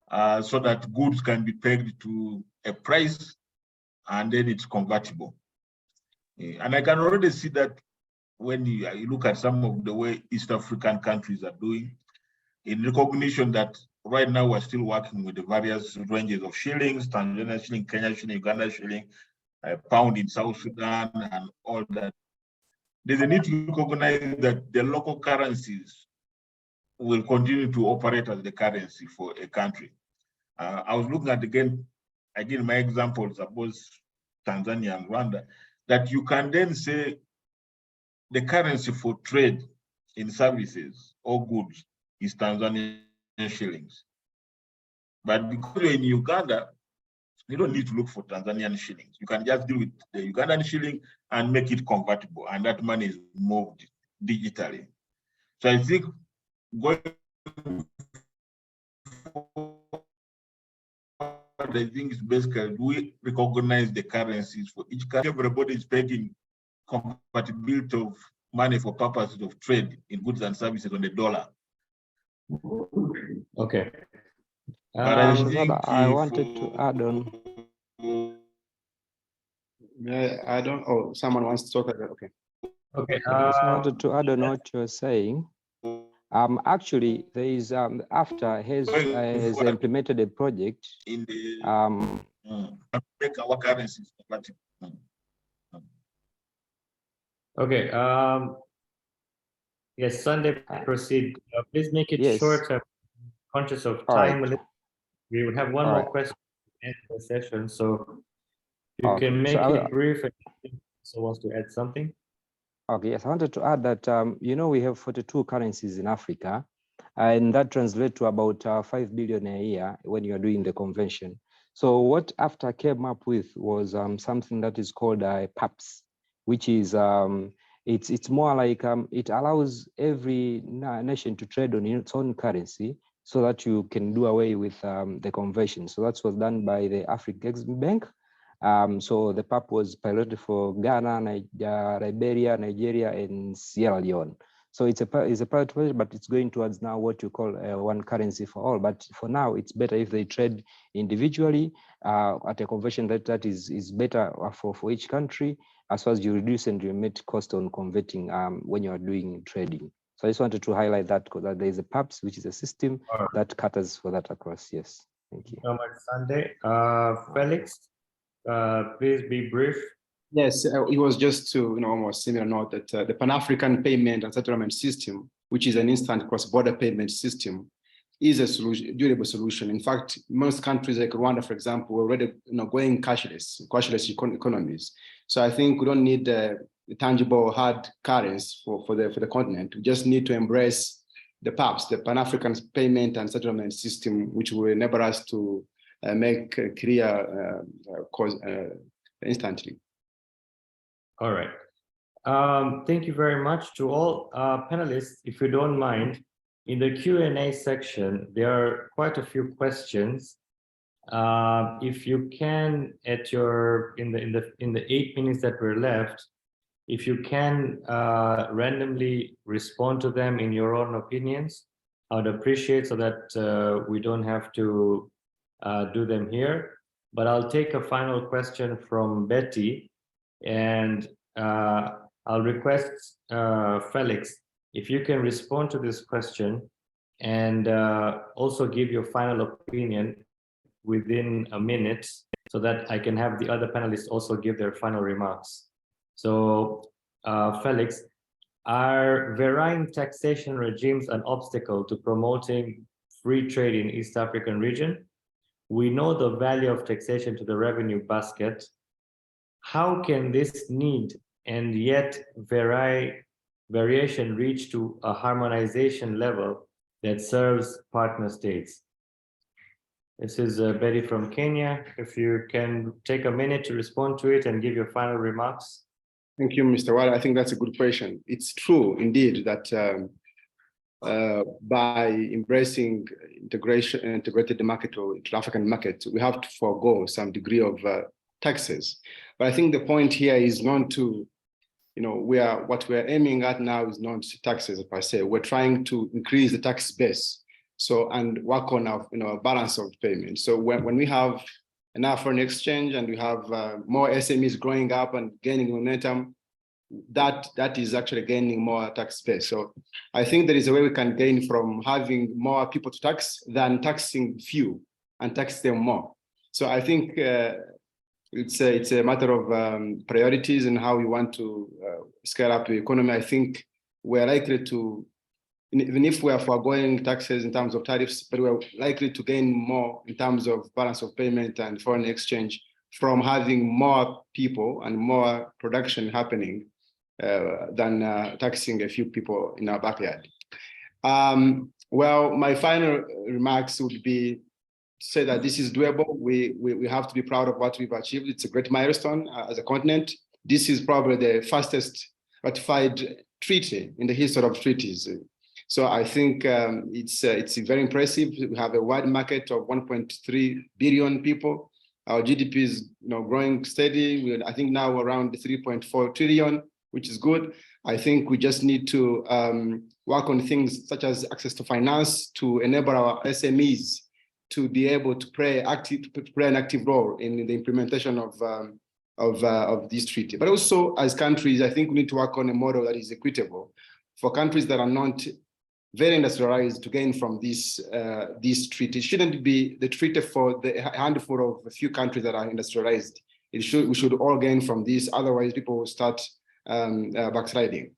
so that goods can be pegged to a price and then it's convertible. And I can already see that when you look at some of the way East African countries are doing, in recognition that right now we're still working with the various ranges of shillings, Tanzania shilling, Kenya shilling, Uganda shilling, pound in South Sudan, and all that. There's a need to recognize that the local currencies will continue to operate as the currency for a country. I was looking at, again, my examples are both Tanzania and Rwanda, that you can then say the currency for trade in services or goods is Tanzanian shillings. But because you're in Uganda, you don't need to look for Tanzanian shillings. You can just deal with the Ugandan shilling and make it convertible, and that money is moved digitally. So I think going forward, I think it's basically we recognize the currencies for each country. Everybody is pegging compatibility of money for purposes of trade in goods and services on the dollar. Okay. But I Mr. think Zada, I wanted to add on. I don't. Oh, someone wants to talk. Okay. Okay. I wanted to add on what you're saying. Actually, there is AFTA has implemented a project. In the make our currencies compatible. Okay. Yes, Sunday, proceed. Please make it Yes. short. I'm conscious of All time. right. We would have one All more right. question to end the session, so you Okay. can make So it brief. And so wants to add something. Okay, yes, I wanted to add that, we have 42 currencies in Africa, and that translates to about 5 billion a year when you are doing the convention. So what AFTA came up with was something that is called PAPS, which is, it's more like, it allows every nation to trade on its own currency so that you can do away with the conversion. So that was done by the African Exim Bank. So the PAP was piloted for Ghana, Liberia, Nigeria, and Sierra Leone. So it's a pilot project, but it's going towards now what you call one currency for all. But for now, it's better if they trade individually at a conversion rate that is better for each country, as far as you reduce and you meet cost on converting when you are doing trading. So I just wanted to highlight that because there is a PAPS, which is a system that caters for that across. Yes, thank you. So much, Sunday. Felix, please be brief. Yes, it was just to almost similar note that the Pan-African payment and settlement system, which is an instant cross-border payment system, is a solution, durable solution. In fact, most countries like Rwanda, for example, are already going cashless economies. So I think we don't need the tangible hard currency for the continent. We just need to embrace the PAPS, the Pan-African payment and settlement system, which will enable us to make clear instantly. All right. Thank you very much to all panelists. If you don't mind, in the Q&A section, there are quite a few questions. If you can, in the 8 minutes that were left, if you can randomly respond to them in your own opinions, I would appreciate so that we don't have to do them here. But I'll take a final question from Betty. And I'll request Felix, if you can respond to this question and also give your final opinion within a minute so that I can have the other panelists also give their final remarks. So Felix, are varying taxation regimes an obstacle to promoting free trade in East African region? We know the value of taxation to the revenue basket. How can this need and yet variation reach to a harmonization level that serves partner states? This is Betty from Kenya. If you can take a minute to respond to it and give your final remarks. Thank you, Mr. Wale. I think that's a good question. It's true, indeed, that by embracing integrated market or African market, we have to forego some degree of taxes. But I think the point here is not to, what we're aiming at now is not taxes per se. We're trying to increase the tax base, and work on our, balance of payment. So when we have enough foreign exchange and we have more SMEs growing up and gaining momentum, that is actually gaining more tax base. So I think there is a way we can gain from having more people to tax than taxing few and tax them more. So I think it's a matter of priorities and how we want to scale up the economy. I think we're likely to, even if we are foregoing taxes in terms of tariffs, but we're likely to gain more in terms of balance of payment and foreign exchange from having more people and more production happening than taxing a few people in our backyard. Well, my final remarks would be say that this is doable. We have to be proud of what we've achieved. It's a great milestone as a continent. This is probably the fastest ratified treaty in the history of treaties. So I think it's very impressive. We have a wide market of 1.3 billion people. Our GDP is growing steady. We're, I think, now around 3.4 trillion, which is good. I think we just need to work on things such as access to finance to enable our SMEs to be able to play an active role in the implementation of this treaty. But also as countries, I think we need to work on a model that is equitable for countries that are not very industrialized to gain from this treaty. It shouldn't be the treaty for the handful of a few countries that are industrialized. We should all gain from this. Otherwise, people will start backsliding.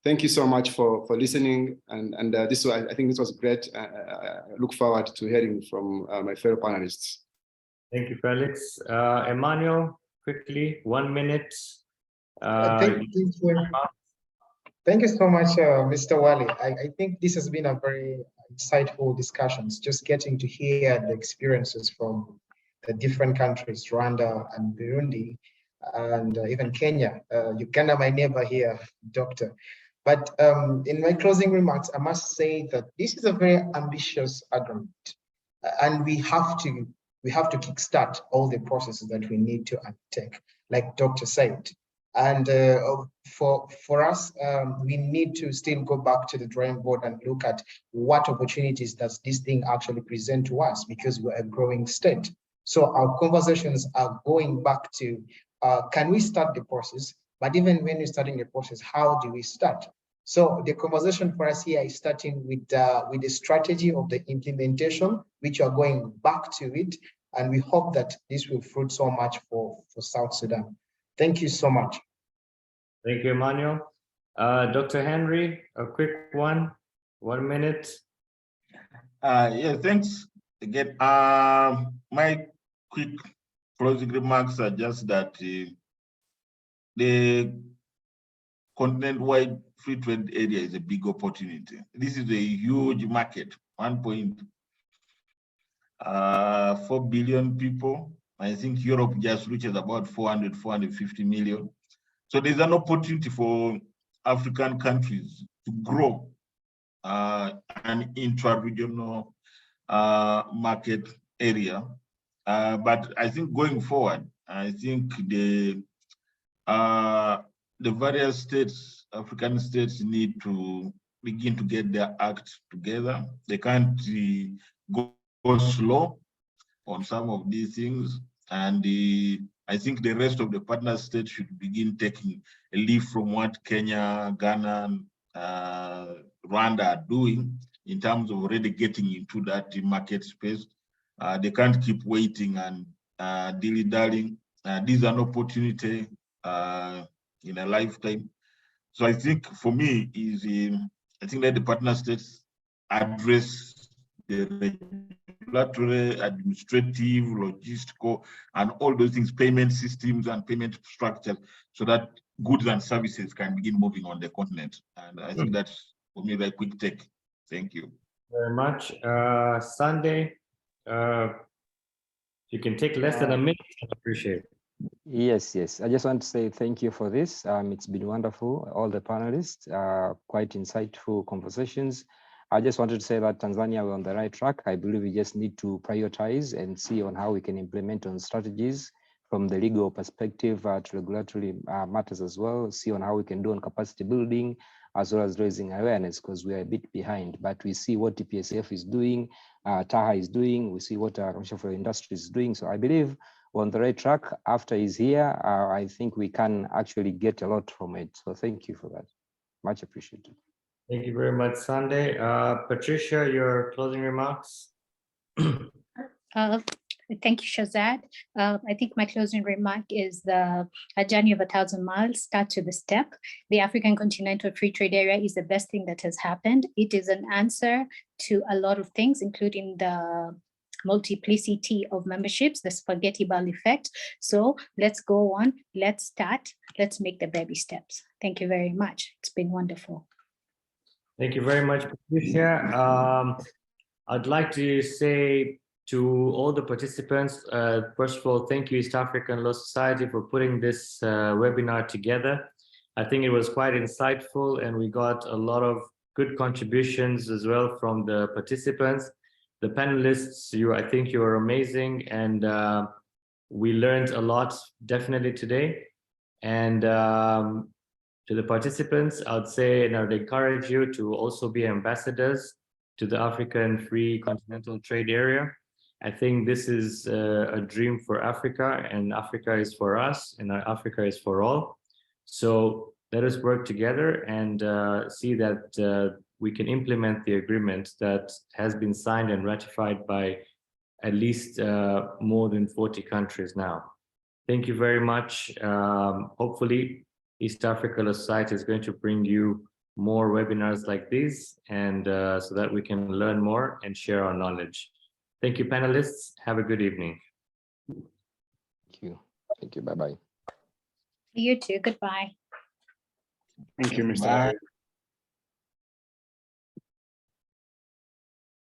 Thank you so much for listening, and I think this was great. I look forward to hearing from my fellow panelists. Thank you, Felix. Emmanuel, quickly, 1 minute. Thank you so much, Mr. Wale. I think this has been a very insightful discussion. Just getting to hear the experiences from the different countries, Rwanda and Burundi, and even Kenya. Uganda, my neighbor here, doctor. But in my closing remarks, I must say that this is a very ambitious agreement, and we have to kickstart all the processes that we need to undertake, like Dr. said. And for us, we need to still go back to the drawing board and look at what opportunities does this thing actually present to us, because we're a growing state. So our conversations are going back to, can we start the process? But even when we're starting the process, how do we start? So the conversation for us here is starting with the strategy of the implementation, which are going back to it. And we hope that this will fruit so much for South Sudan. Thank you so much. Thank you, Emmanuel. Dr. Henry, a quick one, 1 minute. Yeah, thanks again. My quick closing remarks are just that the continent-wide free trade area is a big opportunity. This is a huge market, 1.4 billion people. I think Europe just reaches about 450 million. So there's an opportunity for African countries to grow an intra-regional market area. But I think going forward, I think the various states, African states, need to begin to get their act together. They can't go slow on some of these things. And I think the rest of the partner states should begin taking a leaf from what Kenya, Ghana, Rwanda are doing in terms of already getting into that market space. They can't keep waiting and dilly-dallying. This is an opportunity in a lifetime. So I think for me is I think that the partner states address the regulatory, administrative, logistical, and all those things, payment systems and payment structures, so that goods and services can begin moving on the continent. And I think that's for me a quick take. Thank you very much. Sunday, you can take less than a minute. I appreciate it. Yes. I just want to say thank you for this. It's been wonderful. All the panelists, quite insightful conversations. I just wanted to say that Tanzania, we're on the right track. I believe we just need to prioritize and see on how we can implement on strategies from the legal perspective to regulatory matters as well, see on how we can do on capacity building, as well as raising awareness, because we are a bit behind. But we see what TPSF is doing, TAHA is doing, we see what Commission for Industry is doing. So I believe we're on the right track. After he's here, I think we can actually get a lot from it. So thank you for that. Much appreciated. Thank you very much, Sunday. Patricia, your closing remarks. Thank you, Shazad. I think my closing remark is a journey of 1,000 miles starts with a step. The African Continental Free Trade Area is the best thing that has happened. It is an answer to a lot of things, including the multiplicity of memberships, the spaghetti ball effect. So let's go on, let's start, let's make the baby steps. Thank you very much. It's been wonderful. Thank you very much, Patricia. I'd like to say to all the participants, first of all, thank you, East African Law Society, for putting this webinar together. I think it was quite insightful, and we got a lot of good contributions as well from the participants. The panelists, I think you are amazing, and we learned a lot definitely today. And To the participants, I would say, and I would encourage you to also be ambassadors to the African Free Continental Trade Area. I think this is a dream for Africa, and Africa is for us, and Africa is for all. So let us work together and see that we can implement the agreement that has been signed and ratified by at least more than 40 countries now. Thank you very much. Hopefully, East Africa Society is going to bring you more webinars like these, and so that we can learn more and share our knowledge. Thank you, panelists. Have a good evening. Thank you. Thank you. Bye-bye. You too. Goodbye. Thank you, Mr. Bye.